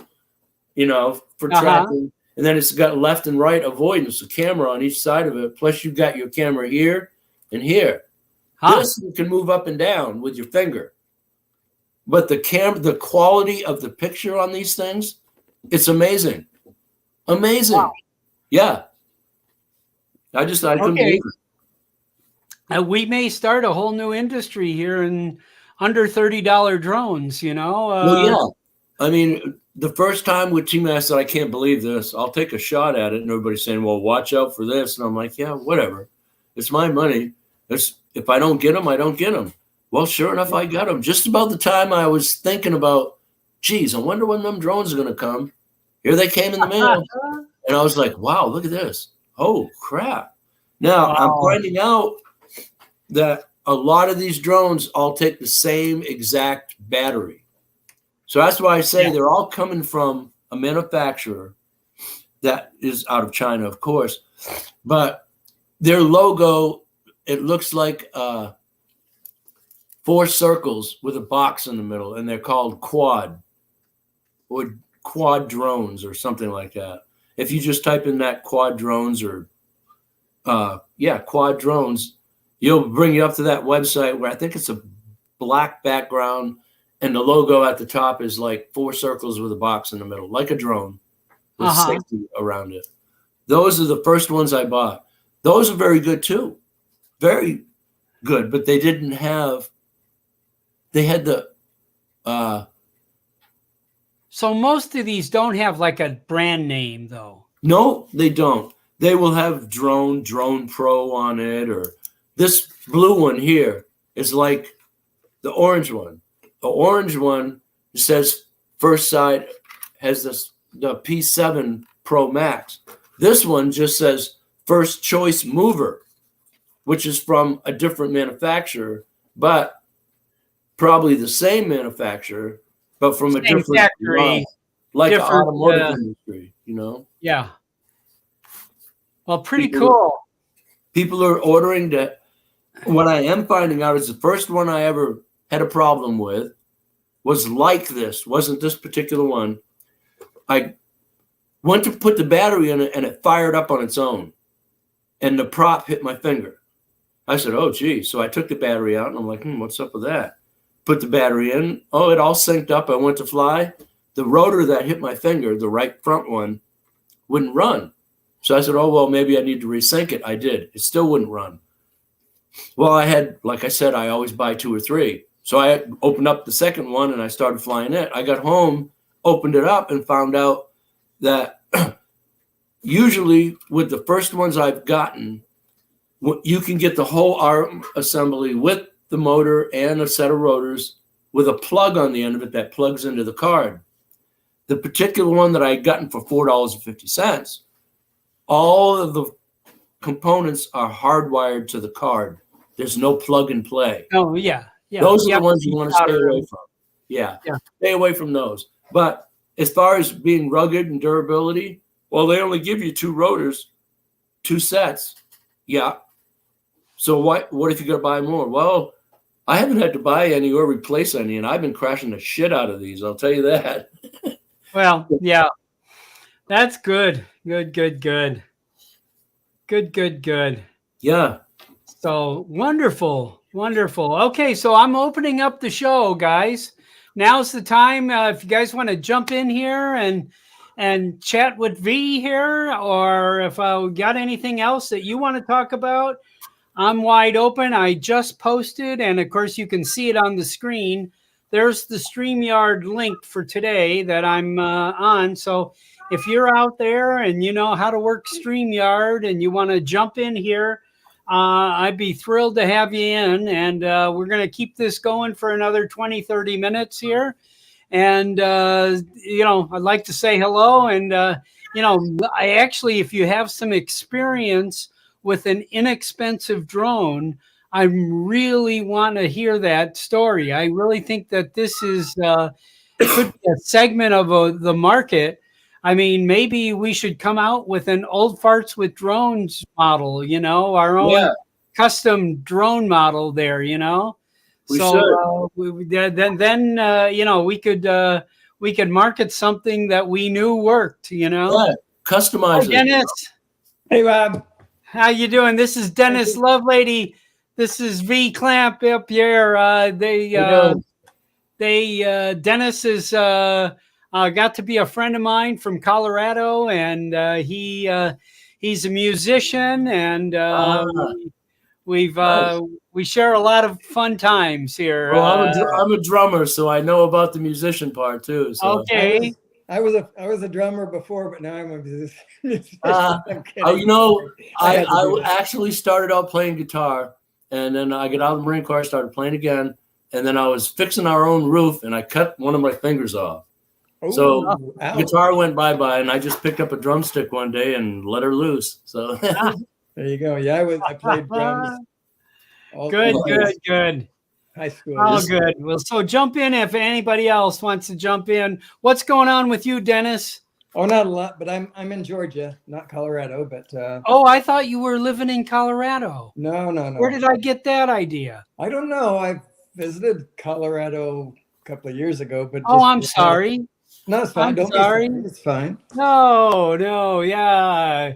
for tracking, and then it's got left and right avoidance, a camera on each side of it. Plus, you've got your camera here and here. This you can move up and down with your finger. But the quality of the picture on these things, it's amazing. Amazing. Wow. Yeah. I couldn't believe it. We may start a whole new industry here in under $30 drones, Well, yeah. I mean, the first time with Team I said, I can't believe this. I'll take a shot at it. And everybody's saying, well, watch out for this. And I'm like, yeah, whatever. It's my money. If I don't get them, I don't get them. Well, sure enough, I got them. Just about the time I was thinking about, geez, I wonder when them drones are going to come. Here they came in the mail. And I was like, wow, look at this. Oh, crap. Now, I'm finding out that a lot of these drones all take the same exact battery. So that's why I say they're all coming from a manufacturer that is out of China, of course. But their logo, it looks like 4 circles with a box in the middle, and they're called quad drones or something like that. If you just type in that quad drones or quad drones, you'll bring you up to that website where I think it's a black background and the logo at the top is like 4 circles with a box in the middle, like a drone with safety around it. Those are the first ones I bought. Those are very good too. Very good, but they had the So most of these don't have like a brand name though. No, they don't. they will have Drone Pro on it, or this blue one here is like the orange one. The orange one says first side has the P7 Pro Max. This one just says first choice mover, which is from a different manufacturer, but probably the same manufacturer, but from a different factory, like the automotive industry, you know? Yeah. Well, pretty cool. People are ordering that. What I am finding out is the first one I ever had a problem with was like this, wasn't this particular one. I went to put the battery in it and it fired up on its own. And the prop hit my finger. I said, oh, geez. So I took the battery out and I'm like, what's up with that? Put the battery in. Oh, it all synced up. I went to fly. The rotor that hit my finger, the right front one, wouldn't run. So I said, oh, well, maybe I need to resync it. I did. It still wouldn't run. Well, I had, like I said, I always buy 2 or 3. So I opened up the second one and I started flying it. I got home, opened it up, and found out that usually with the first ones I've gotten, you can get the whole arm assembly with the motor and a set of rotors with a plug on the end of it that plugs into the card. The particular one that I had gotten for $4.50, all of the components are hardwired to the card. There's no plug and play. Oh, yeah. Yeah. Those are the ones you want to stay away from. Yeah. Stay away from those. But as far as being rugged and durability, well, they only give you 2 rotors, 2 sets. Yeah. So what if you're going to buy more? Well, I haven't had to buy any or replace any, and I've been crashing the shit out of these. I'll tell you that. Well, yeah. That's good. Good. Yeah. So wonderful. Okay, so I'm opening up the show, guys. Now's the time. If you guys want to jump in here and chat with V here, or if I got anything else that you want to talk about, I'm wide open. I just posted, and of course you can see it on the screen. There's the StreamYard link for today that I'm on. So if you're out there and you know how to work StreamYard and you want to jump in here, I'd be thrilled to have you in. And we're going to keep this going for another 20, 30 minutes here. And, I'd like to say hello. And, I actually, if you have some experience with an inexpensive drone, I really want to hear that story. I really think that this is could be a segment of the market. I mean, maybe we should come out with an old farts with drones model, our own custom drone model there, We could market something that we knew worked, Yeah, customize it. Dennis. Hey, Rob. How you doing? This is Dennis Lovelady. This is Vee Clapp up here. Dennis is got to be a friend of mine from Colorado, and he's a musician, and we share a lot of fun times here. Well, I'm a drummer, so I know about the musician part too. So. Okay. I was a drummer before, but now I'm a musician. I actually started out playing guitar, and then I got out of the Marine Corps, started playing again, and then I was fixing our own roof, and I cut one of my fingers off. So guitar went bye-bye, and I just picked up a drumstick one day and let her loose. So there you go. Yeah, I played drums. Good. High school. Oh, good. Well, so jump in if anybody else wants to jump in. What's going on with you, Dennis? Oh, not a lot, but I'm in Georgia, not Colorado. But I thought you were living in Colorado. No. Where did I get that idea? I don't know. I visited Colorado a couple of years ago, but I'm sorry. No, it's fine. Don't be sorry. It's fine. No. Yeah.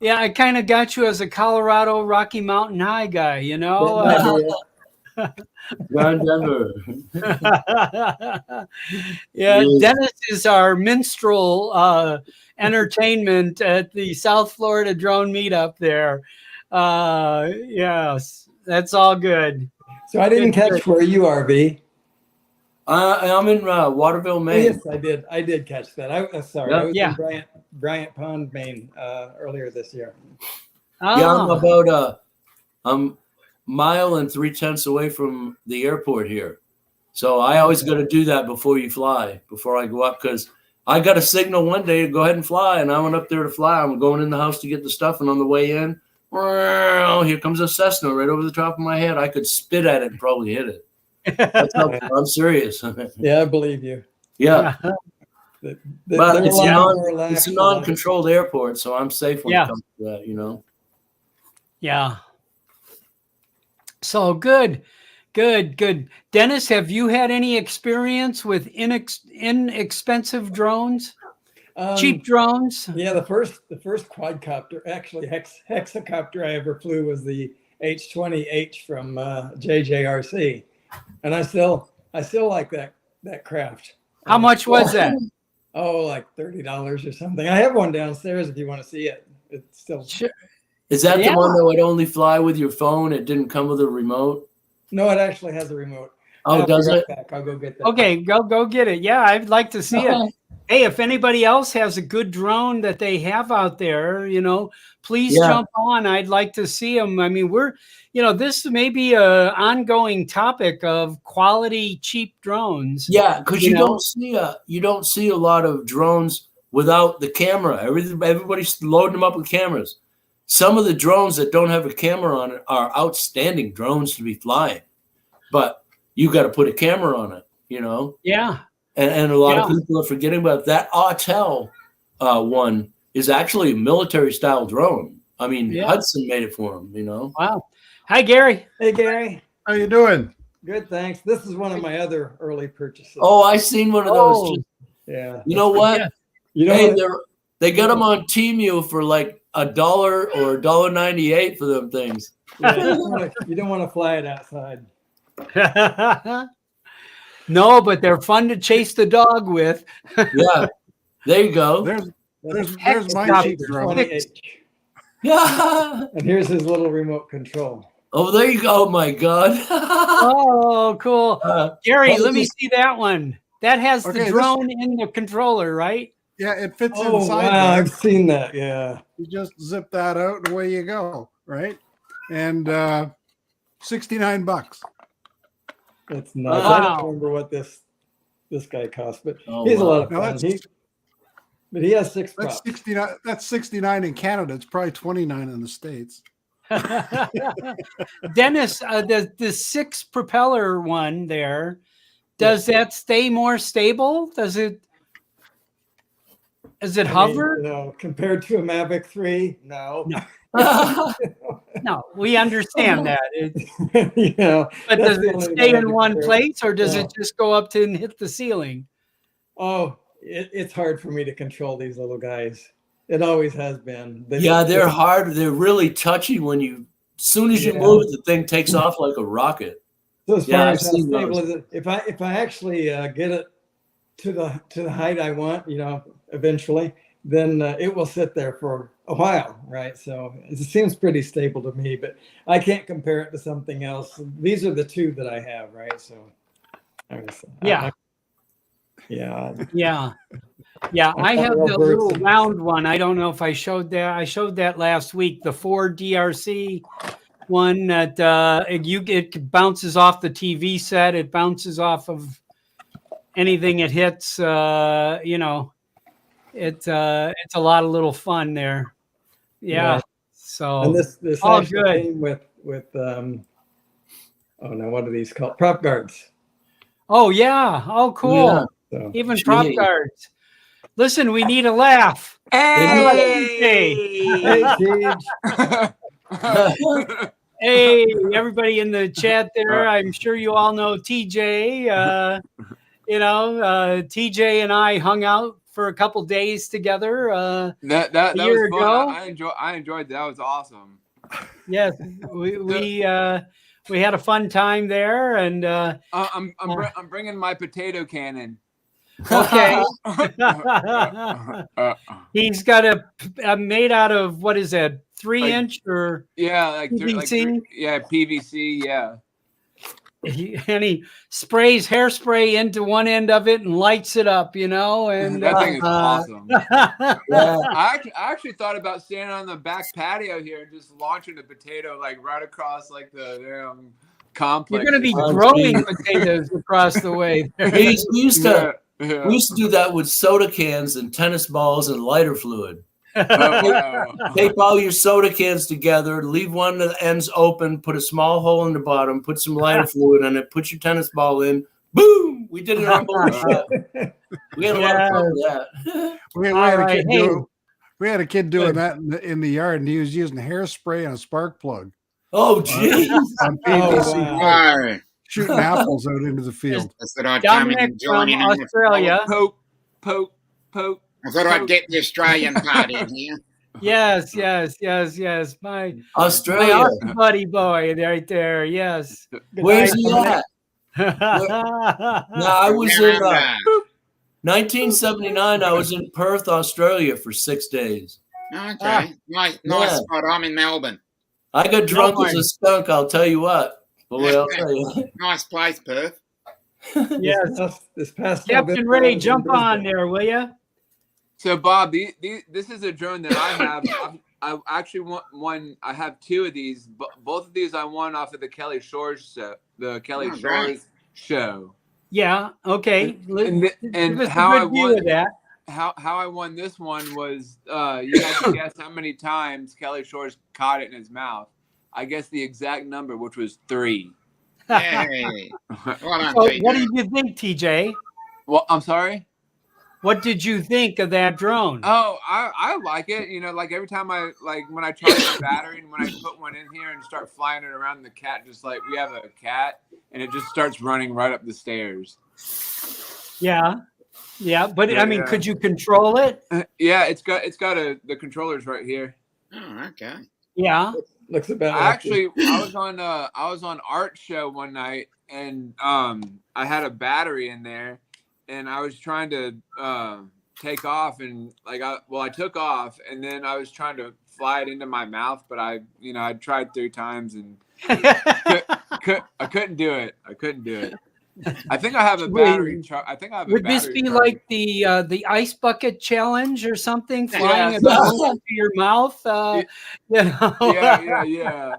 I kind of got you as a Colorado Rocky Mountain High guy, John Denver. Dennis is our minstrel entertainment at the South Florida Drone Meetup there. Yes, that's all good. So I didn't catch where you are, V. I'm in Waterville, Maine. Yes, I did. I did catch that. I'm sorry. I was in Bryant Pond, Maine, earlier this year. Yeah, I'm Oh, about I'm mile and 3/10 away from the airport here. So I always got to do that before you fly, before I go up, because I got a signal one day to go ahead and fly, and I went up there to fly. I'm going in the house to get the stuff, and on the way in, here comes a Cessna right over the top of my head. I could spit at it and probably hit it. That's how, I'm serious. Yeah, I believe you. Yeah, But but they're a lot more relaxed. it's a non-controlled airport, so I'm safe when Yeah. it comes to that, you know. yeah. So good. Dennis, have you had any experience with inexpensive drones? Cheap drones? Yeah, the first quadcopter, actually hexacopter I ever flew was the H-20H from JJRC, and I still like that craft. How much was that? Oh, like $30 or something. I have one downstairs if you want to see it. It's still Sure. Is that Yeah. the one that would only fly with your phone? It didn't come with a remote? no, it actually has a remote. Oh, I'll does be right it? back. I'll go get that. Okay, go get it. Yeah, I'd like to see it. Hey, if anybody else has a good drone that they have out there, please Yeah. jump on. I'd like to see them. I mean, this may be a ongoing topic of quality, cheap drones. Yeah, because You you know? don't see a lot of drones without the camera. Everybody's loading them up with cameras. Some of the drones that don't have a camera on it are outstanding drones to be flying, but you got to put a camera on it, Yeah. And a lot of people are forgetting about that. Autel one is actually a military style drone. I mean, Yeah. Hudson made it for him, Wow. Hi, Gary. Hey, Gary. How you doing? Good, thanks. This is one of my other early purchases. Oh, I seen one of those. Oh. Yeah. You know what? Yeah. You know Hey, what? they got them on Temu for like $1 or $1.98 for them things. Yeah, you don't want to fly it outside. No, but they're fun to chase the dog with. Yeah, there you go. There's Heck, my stop cheap it. drone. 20H. Yeah. And here's his little remote control. Oh, there you go. Oh my God. Oh, cool. Gary, well, let me this- see that one. That has Okay, the this- drone in the controller, right? Yeah, it fits Oh, inside wow. there. I've seen that. Yeah. You just zip that out and away you go, right? And $69. It's nuts. Wow. I don't remember what this guy cost, but Oh, he's a wow. lot of Now fun. that's But he has 6 that's props. 69. That's 69 in Canada. It's probably 29 in the States. Dennis, the 6 propeller one there, does that stay more stable? Does it I mean, hover? compared to a Mavic 3, no. No, we understand that. But But does the it only stay way I in can one compare it. place, or does No. it just go up to and hit the ceiling? Oh, it's hard for me to control these little guys. It always has been. Yeah, they're hard. They're really touchy when as soon as you Yeah. move, the thing takes off like a rocket. So as Yeah, far I've as how seen stable those. is it, if I actually get it to the height I want, eventually, then it will sit there for a while, right? So it seems pretty stable to me, but I can't compare it to something else. These are the 2 that I have, right? So Yeah. yeah. Yeah, I have real the birds little and- round one. I don't know if I showed that. I showed that last week, the 4 DRC one that it bounces off the TV set. It bounces off of anything it hits. It's a lot of little fun there. Yeah. Yeah. So And this Oh, actually good. came with oh no, what are these called? Prop guards. oh yeah. Oh cool. Yeah. So Even prop Gee. guards. Listen, we need a laugh. hey, Teej. Hey, everybody in the chat there. I'm sure you all know TJ. TJ and I hung out for a couple days together. That A was year fun. ago? I enjoyed that. That was awesome. Yes, we had a fun time there, and I'm bringing my potato cannon. okay. Uh, He's got a made out of, what is that, 3-inch or yeah, like PVC? PVC. Yeah. and he sprays hairspray into one end of it and lights it up, and That thing is awesome. Yeah. I actually thought about standing on the back patio here and just launching a potato like right across like the complex. You're going to be Oh, growing geez. potatoes across the way there. We used to Yeah. we used to do that with soda cans and tennis balls and lighter fluid. Oh, wow. Tape all your soda cans together, leave one of the ends open, put a small hole in the bottom, put some lighter fluid in it, put your tennis ball in. Boom! We did it on board ship. We had a lot of fun with that. We had, All a right, kid hey. we had a kid doing that in the yard, and he was using hairspray and a spark plug Oh, geez. on Oh, PVC, wow. Oh, shooting apples out into the field. I thought I'd come in Dominic and join from in. on the- Australia. Poke. I thought I'd get the Australian part in here. Yes. My Australia. awesome buddy boy right there. Yes. Where's he Dominic. at? No, I was Down in under. 1979. I was in Perth, Australia for 6 days. Okay, nice Yeah. spot. I'm in Melbourne. I got drunk as mind. a skunk. I'll tell you what. Boy, I'll tell you. Nice place, Perth. Yes. This past Captain November, Ray, I was in jump on Brisbane. there, will you? So Bob, this is a drone that I have. I actually want one. I have two of these. Both of these I won off of the Kelly Shores show. The Kelly Oh, Shores right. show. Yeah. Okay. And Give us a how I good view won of that. how I won this one was you had to guess how many times Kelly Shores caught it in his mouth. I guess the exact number, which was 3. Yay. Well done, So TJ. what did you think, TJ? Well, I'm sorry. What did you think of that drone? Oh, I like it. Like every time when I charge the battery and when I put one in here and start flying it around, the cat just like we have a cat and it just starts running right up the stairs. Yeah. But I mean, Yeah. could you control it? Yeah, it's got the controllers right here. Oh, okay. Yeah. Looks about I like actually I was on art show one night and I had a battery in there and I was trying to take off and I took off and then I was trying to fly it into my mouth, but I tried 3 times and I couldn't do it. I think I have a battery. Would this be charger. like the ice bucket challenge or something? Flying a Yeah. drone into your mouth? Yeah.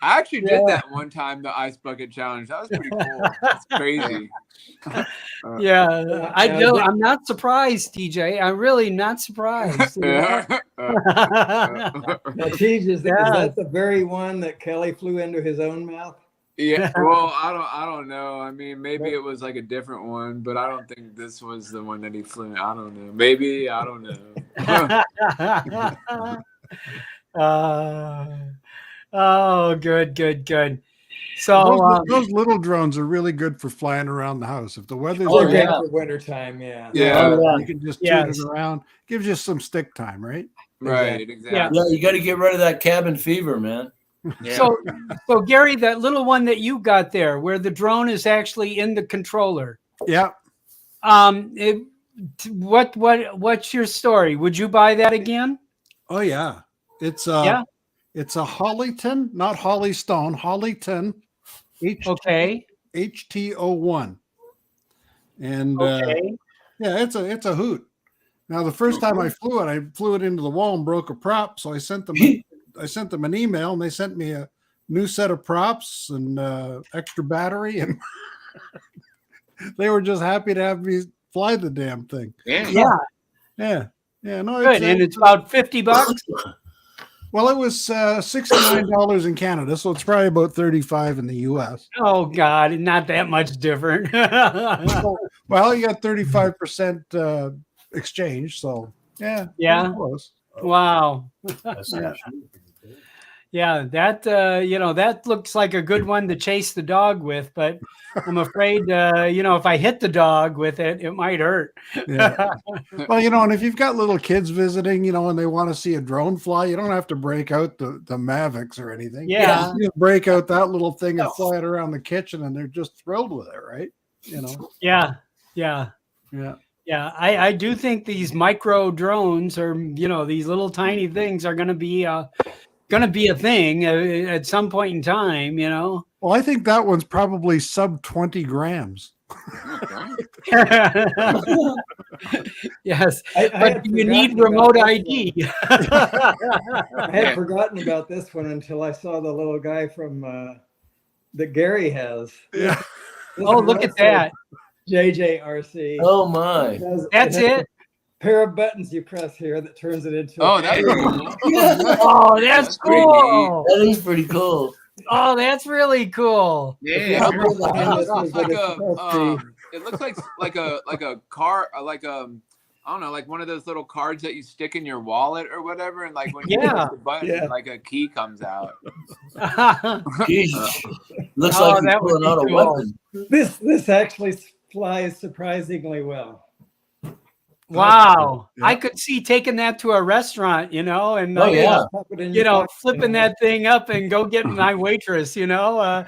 I actually did that one time, the ice bucket challenge. That was pretty cool. It's crazy. Yeah. I'm not surprised, TJ. I'm really not surprised. Yeah. Now, Teej, is that the very one that Kelly flew into his own mouth? Yeah. Well, I don't know. I mean, maybe it was like a different one, but I don't think this was the one that he flew. I don't know. Maybe I don't know. Oh, good. So Those little drones are really good for flying around the house. If the weather's Oh, They're good, great yeah. for wintertime, yeah. Yeah. you can just tune Yes. it around. Gives you some stick time, right? Right. Exactly. Yeah. Yeah, you got to get rid of that cabin fever, man. Yeah. so Gary, that little one that you got there, where the drone is actually in the controller. Yeah. What's your story? Would you buy that again? Oh yeah. It's It's a Hollyton, not Hollystone, Hollyton Okay. HT01. And Okay. yeah, it's a hoot. Now the first time I flew it into the wall and broke a prop. So I sent them an email and they sent me a new set of props and extra battery, and they were just happy to have me fly the damn thing. Yeah. Yeah. No, Good. And it's about $50. well, it was $69 in Canada, so it's probably about $35 in the US. Oh God, not that much different. Well, you got 35% exchange, so yeah, Yeah. pretty close. Wow. Yeah. Yeah, that that looks like a good one to chase the dog with, but I'm afraid if I hit the dog with it, it might hurt. Yeah. Well, and if you've got little kids visiting, and they want to see a drone fly, you don't have to break out the Mavics or anything. Yeah. You just break out that little thing and fly it around the kitchen, and they're just thrilled with it, right? Yeah. Yeah. I do think these micro drones or these little tiny things are going to be a thing at some point in time. Well, I think that one's probably sub 20 grams. Yes, I but had you need forgotten about remote this ID. I had forgotten about this one until I saw the little guy from that Gary has. Yeah. This Oh, is look at also that. JJRC. Oh my! That's it. Pair of buttons you press here that turns it into. Oh, a that's cool. Oh, that's That's pretty cool. That is pretty cool. Oh, that's really cool. If you Yeah. don't realize It this was looks like what it's a supposed to be. it looks like a car like I don't know, like one of those little cards that you stick in your wallet or whatever, and like when you Yeah. press the button, Yeah. like a key comes out. Jeez. Looks Oh, like you're that would pulling be out a cool. weapon. This actually flies surprisingly well. Wow. Yeah. I could see taking that to a restaurant, and Oh, like, yeah. Pop it in you your know, pocket. flipping that thing up and go get my waitress, That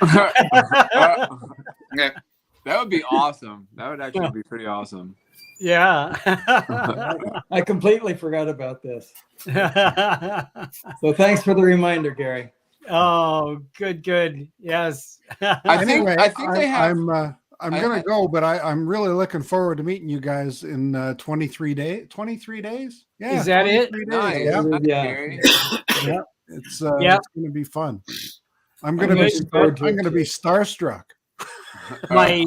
would be awesome. That would actually be pretty awesome. Yeah. I completely forgot about this. So thanks for the reminder, Gary. Oh, good. Yes. I think they have. I'm gonna go, but I'm really looking forward to meeting you guys in 23 days. 23 days? Yeah. Is that it? 23 days. Nice. Yeah. Nice, Yeah. Gary. It's Yeah. it's gonna be fun. I'm I'm gonna be looking forward to it, I'm gonna be starstruck. My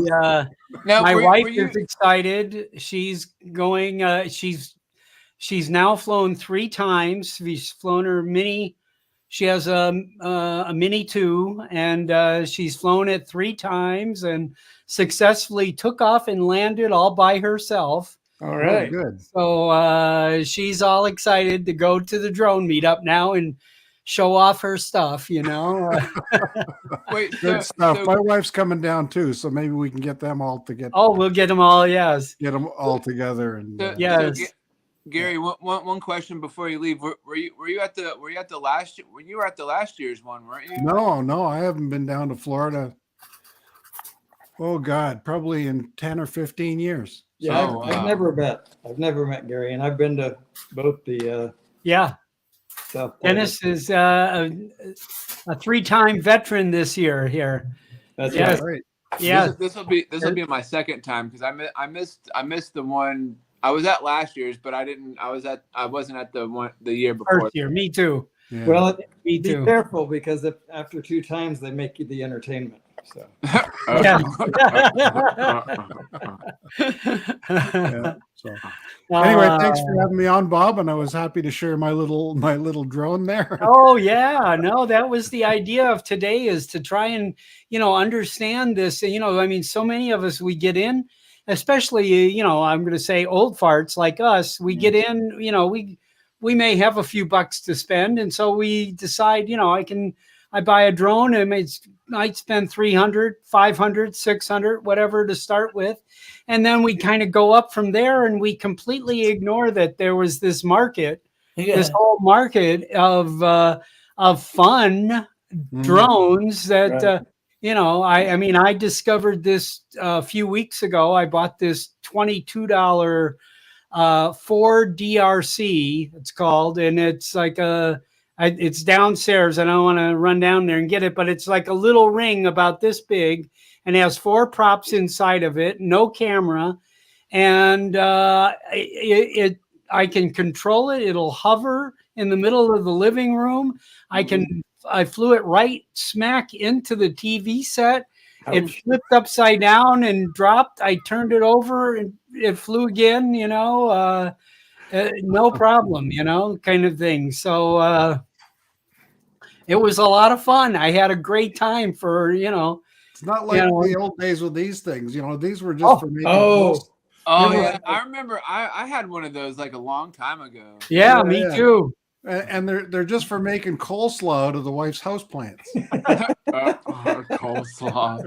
Now, my were wife you- is excited. She's going she's now flown 3 times. She's flown her mini. She has a Mini 2, and she's flown it 3 times and successfully took off and landed all by herself. All Oh, right. good. So she's all excited to go to the drone meetup now and show off her stuff, Wait, Good stuff. My wife's coming down too, so maybe we can get them all to get Oh, we'll get them all. Yes. all together. And Yes. Gary, one question before you leave. Were you at the last year's one, weren't you? no, I haven't been down to Florida. Oh God, probably in 10 or 15 years. Yeah, Oh, I've wow. never met Gary, and I've been to both the Yeah. South. Dennis is a 3-time veteran this year here. That's Yes. right. Right. Yeah. This will be my second time because I missed the one I was at last year's, but I wasn't at the year before. First year. Me too. Yeah. Well, Me be too. careful because if after 2 times they make you the entertainment. So Yeah. Yeah, so anyway, thanks for having me on, Bob, and I was happy to share my little drone there. Oh yeah, no, that was the idea of today, is to try and understand this. I mean, so many of us, we get in, especially I'm going to say old farts like us. We get in, we may have a few bucks to spend, and so we decide, I buy a drone and might spend 300, 500, 600, whatever to start with. And then we kind of go up from there, and we completely ignore that there was this market, this whole market of fun drones that, Right. I mean, I discovered this a few weeks ago. I bought this $22 Ford DRC, it's called, and it's like it's downstairs. I don't want to run down there and get it, but it's like a little ring about this big and has 4 props inside of it, no camera. And I can control it. It'll hover in the middle of the living room. I flew it right smack into the TV set. It flipped upside down and dropped. I turned it over and it flew again, no problem, kind of thing. So it was a lot of fun. I had a great time for, It's not like the old days with these things. These were just for making posts. Oh You know yeah, what? I remember. I had one of those like a long time ago. Yeah, Yeah, me yeah. too. And they're just for making coleslaw out of the wife's houseplants. Coleslaw.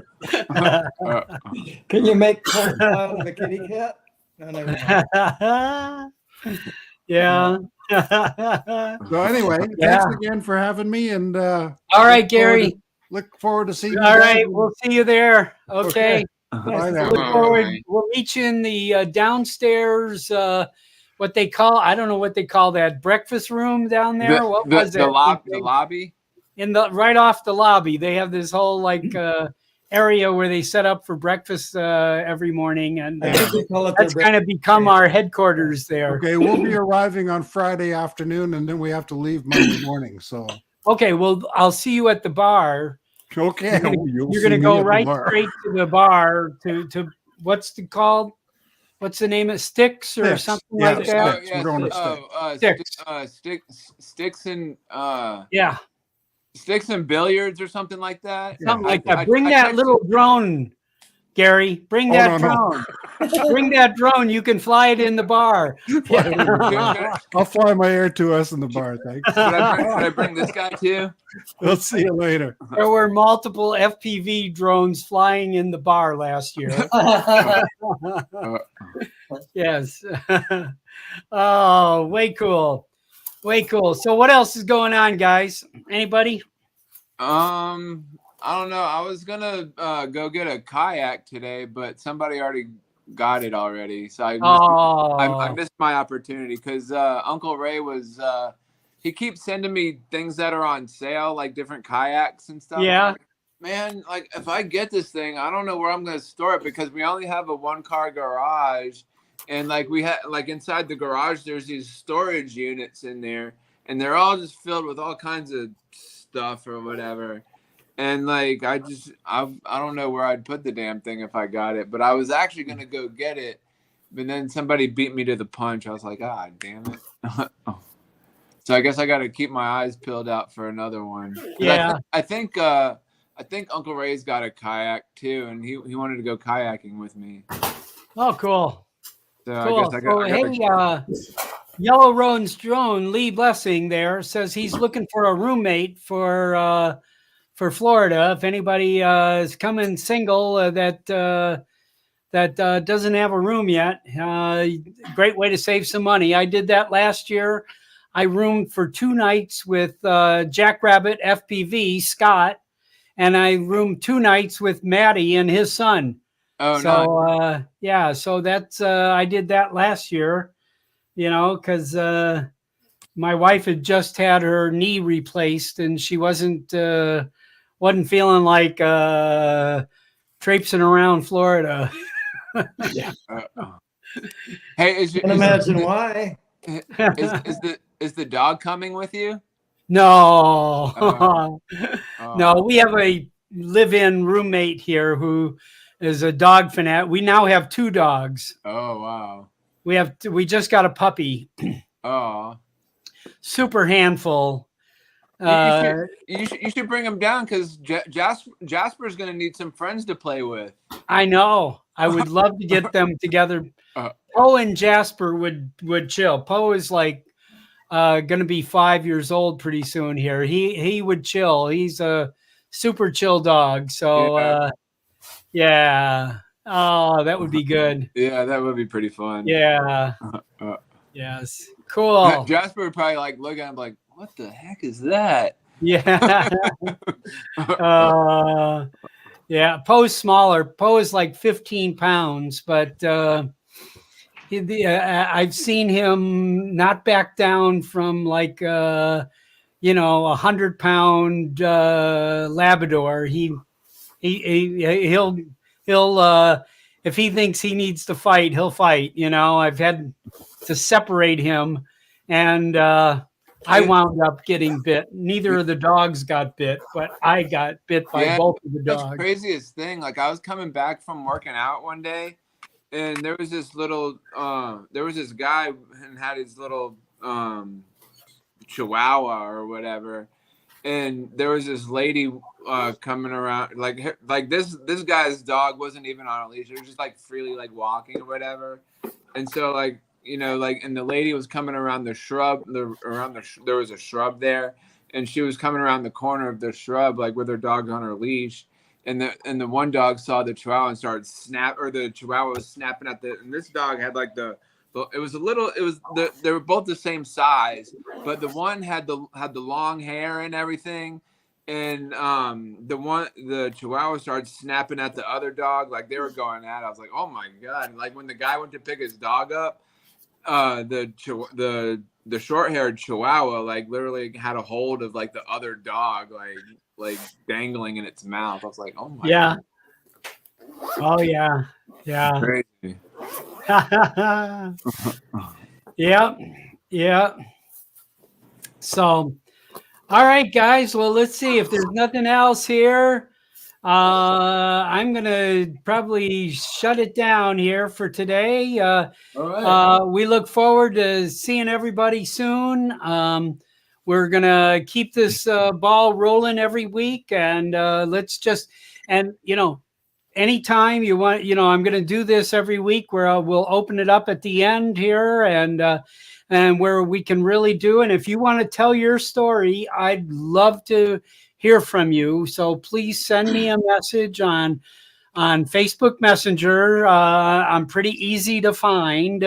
Can you make coleslaw out of a kitty cat? No, never mind. Yeah. So anyway, Yeah. thanks again for having me, and All right, Gary. look forward to seeing you. All guys. right, we'll see you there. Okay. Bye now. Look forward. Bye. We'll meet you in the downstairs. What they call, I don't know what they call that breakfast room down there. What was it? The lobby. right off the lobby. They have this whole like area where they set up for breakfast every morning, and I think they call it their that's kind of become our headquarters there. Okay, we'll be arriving on Friday afternoon, and then we have to leave Monday morning. So Okay, well, I'll see you at the bar. okay, You're gonna go right straight to the bar to what's it called? What's the name of Sticks or Sticks. something Yeah, like that? Sticks. We're going to Sticks. Sticks and Yeah, Sticks and billiards or something like that. something like that. Bring that little drone, Gary. Bring that drone. Bring that drone. You can fly it in the bar. I'll fly my Air 2S in the bar. Thanks. Should I bring this guy too? We'll see you later. There were multiple FPV drones flying in the bar last year. Yes. Oh, way cool. Way cool. So what else is going on, guys? Anybody? I don't know. I was gonna go get a kayak today, but somebody already got it already. So I missed my opportunity because Uncle Ray was he keeps sending me things that are on sale, like different kayaks and stuff. Yeah. Man, like if I get this thing, I don't know where I'm gonna store it because we only have a 1-car garage, and like we had like inside the garage there's these storage units in there, and they're all just filled with all kinds of stuff or whatever. And like I don't know where I'd put the damn thing if I got it, but I was actually gonna go get it, but then somebody beat me to the punch. I was like, damn it. So I guess I got to keep my eyes peeled out for another one. Yeah. I think Uncle Ray's got a kayak too, and he wanted to go kayaking with me. Oh, cool. So Cool. I guess Yellow Roan's drone, Lee Blessing there, says he's looking for a roommate for Florida. If anybody is coming single that doesn't have a room yet, great way to save some money. I did that last year. I roomed for 2 nights with Jackrabbit FPV, Scott, and I roomed 2 nights with Maddie and his son. Oh, so nice. yeah, so that's I did that last year, because my wife had just had her knee replaced and she wasn't feeling like traipsing around Florida. Yeah. Hey, I can imagine why. Is the dog coming with you? No. No, we have a live-in roommate here who is a dog fanatic. We now have 2 dogs. Oh, wow. We just got a puppy. Oh. Super handful. You should bring him down because Jasper's going to need some friends to play with. I know. I would love to get them together. Poe and Jasper would chill. Poe is like going to be 5 years old pretty soon here. He would chill. He's a super chill dog. So yeah. Oh, that would be good. Yeah, that would be pretty fun. Yeah. Yes. Cool. Jasper would probably like look at him like, what the heck is that? Yeah. Yeah. Poe's smaller. Poe is like 15 pounds, but I've seen him not back down from like 100-pound Labrador. He'll if he thinks he needs to fight, he'll fight. I've had to separate him, and I wound up getting bit. Neither of the dogs got bit, but I got bit by both of the dogs. That's the craziest thing. Like I was coming back from working out one day, and there was this guy and had his little Chihuahua or whatever, and there was this lady coming around like this guy's dog wasn't even on a leash. It was just like freely like walking or whatever, and so and the lady was coming around the shrub. There was a shrub there, and she was coming around the corner of the shrub like with her dog on her leash, and the one dog saw the Chihuahua and started the Chihuahua was snapping at and this dog had like they were both the same size, but the one had the long hair and everything, and the Chihuahua started snapping at the other dog like they were going at it. I was like, oh my god! Like when the guy went to pick his dog up, the short-haired Chihuahua like literally had a hold of like the other dog, like dangling in its mouth. I was like, oh my Yeah. Oh yeah. Yeah. God, crazy. Yep. Yeah. So, all right, guys. Well, let's see if there's nothing else here. I'm gonna probably shut it down here for today. All right. We look forward to seeing everybody soon. We're gonna keep this ball rolling every week, and let's just anytime you want, I'm going to do this every week where we'll open it up at the end here, and where we can really do. And if you want to tell your story, I'd love to hear from you. So please send me a message on Facebook Messenger. I'm pretty easy to find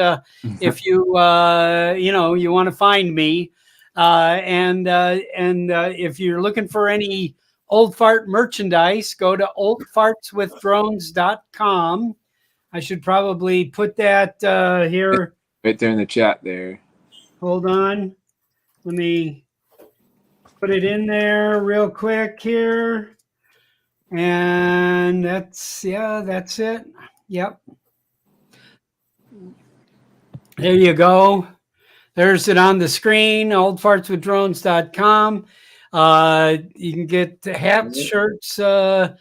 if you you want to find me. And if you're looking for any Old Fart merchandise, go to oldfartswithdrones.com. I should probably put that here. Right there in the chat there. Hold on. Let me put it in there real quick here. And that's it. Yep. There you go. There's it on the screen, oldfartswithdrones.com. You can get hats, shirts. I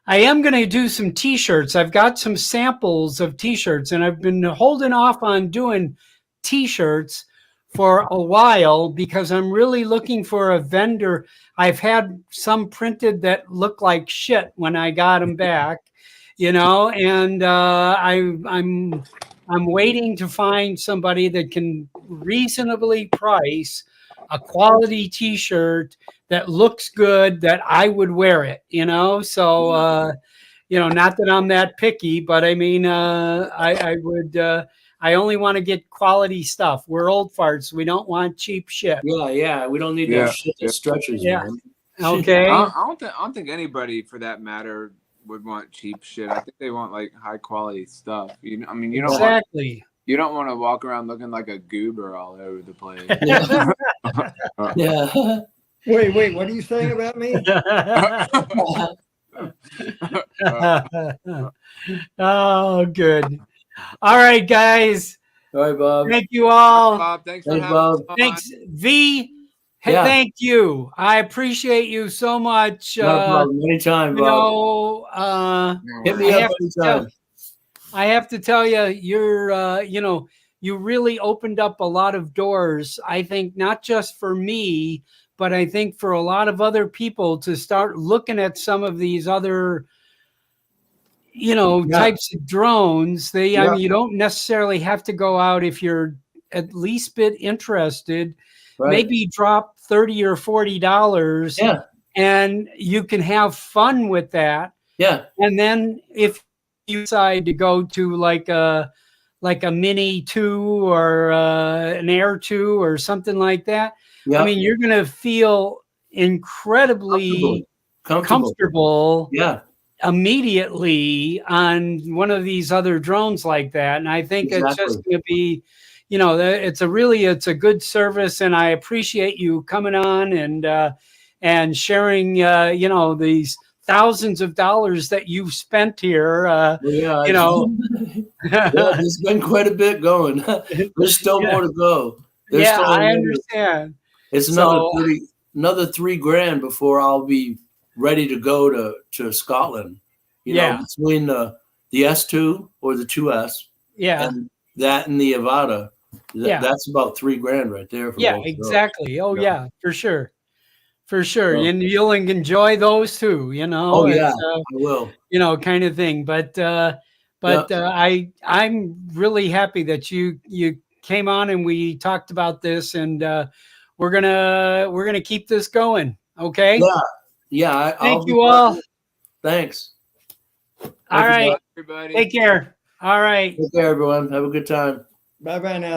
am going to do some t-shirts. I've got some samples of t-shirts, and I've been holding off on doing t-shirts for a while because I'm really looking for a vendor. I've had some printed that look like shit when I got them back, and I'm waiting to find somebody that can reasonably price a quality t-shirt that looks good, that I would wear it, so not that I'm that picky, but I mean, I would, I only want to get quality stuff. We're old farts. We don't want cheap shit. Yeah. We don't need that shit that stretches, man. Okay. I don't think anybody for that matter would want cheap shit. I think they want like high quality stuff. You don't Exactly. You don't want to walk around looking like a goober all over the place. Yeah. Wait, what are you saying about me? Oh, good. All right, guys. All right, Bob. Thank you all. Bob, thanks for Thanks, having us Bob. on. Thanks, V. Yeah. Thank you. I appreciate you so much. No problem. Anytime, Bob. Hit me up anytime. I have to tell you, you're, you really opened up a lot of doors. I think not just for me, but I think for a lot of other people to start looking at some of these other, types of drones. I mean, you don't necessarily have to go out if you're at least bit interested. Right. Maybe drop $30 or $40. Yeah. And you can have fun with that. Yeah. And then if you decide to go to like a Mini 2 or an Air 2 or something like that, I mean, you're going to feel incredibly comfortable immediately on one of these other drones like that. And I think it's just going to be, it's a good service, and I appreciate you coming on and sharing, these thousands of dollars that you've spent here. There's been quite a bit going. There's still more to go. I understand. It's another $3,000 before I'll be ready to go to Scotland. Between the S02 or the 2S, and that and the Avata, that's about $3,000 right there. For both exactly. those. Yeah, for sure. And you'll enjoy those too. Oh yeah, I will. Kind of thing. But I'm really happy that you came on and we talked about this, and we're gonna keep this going. Okay. Yeah. Thank you all. Thanks. All right. Everybody. Take care. All right. Take care, everyone. Have a good time. Bye now.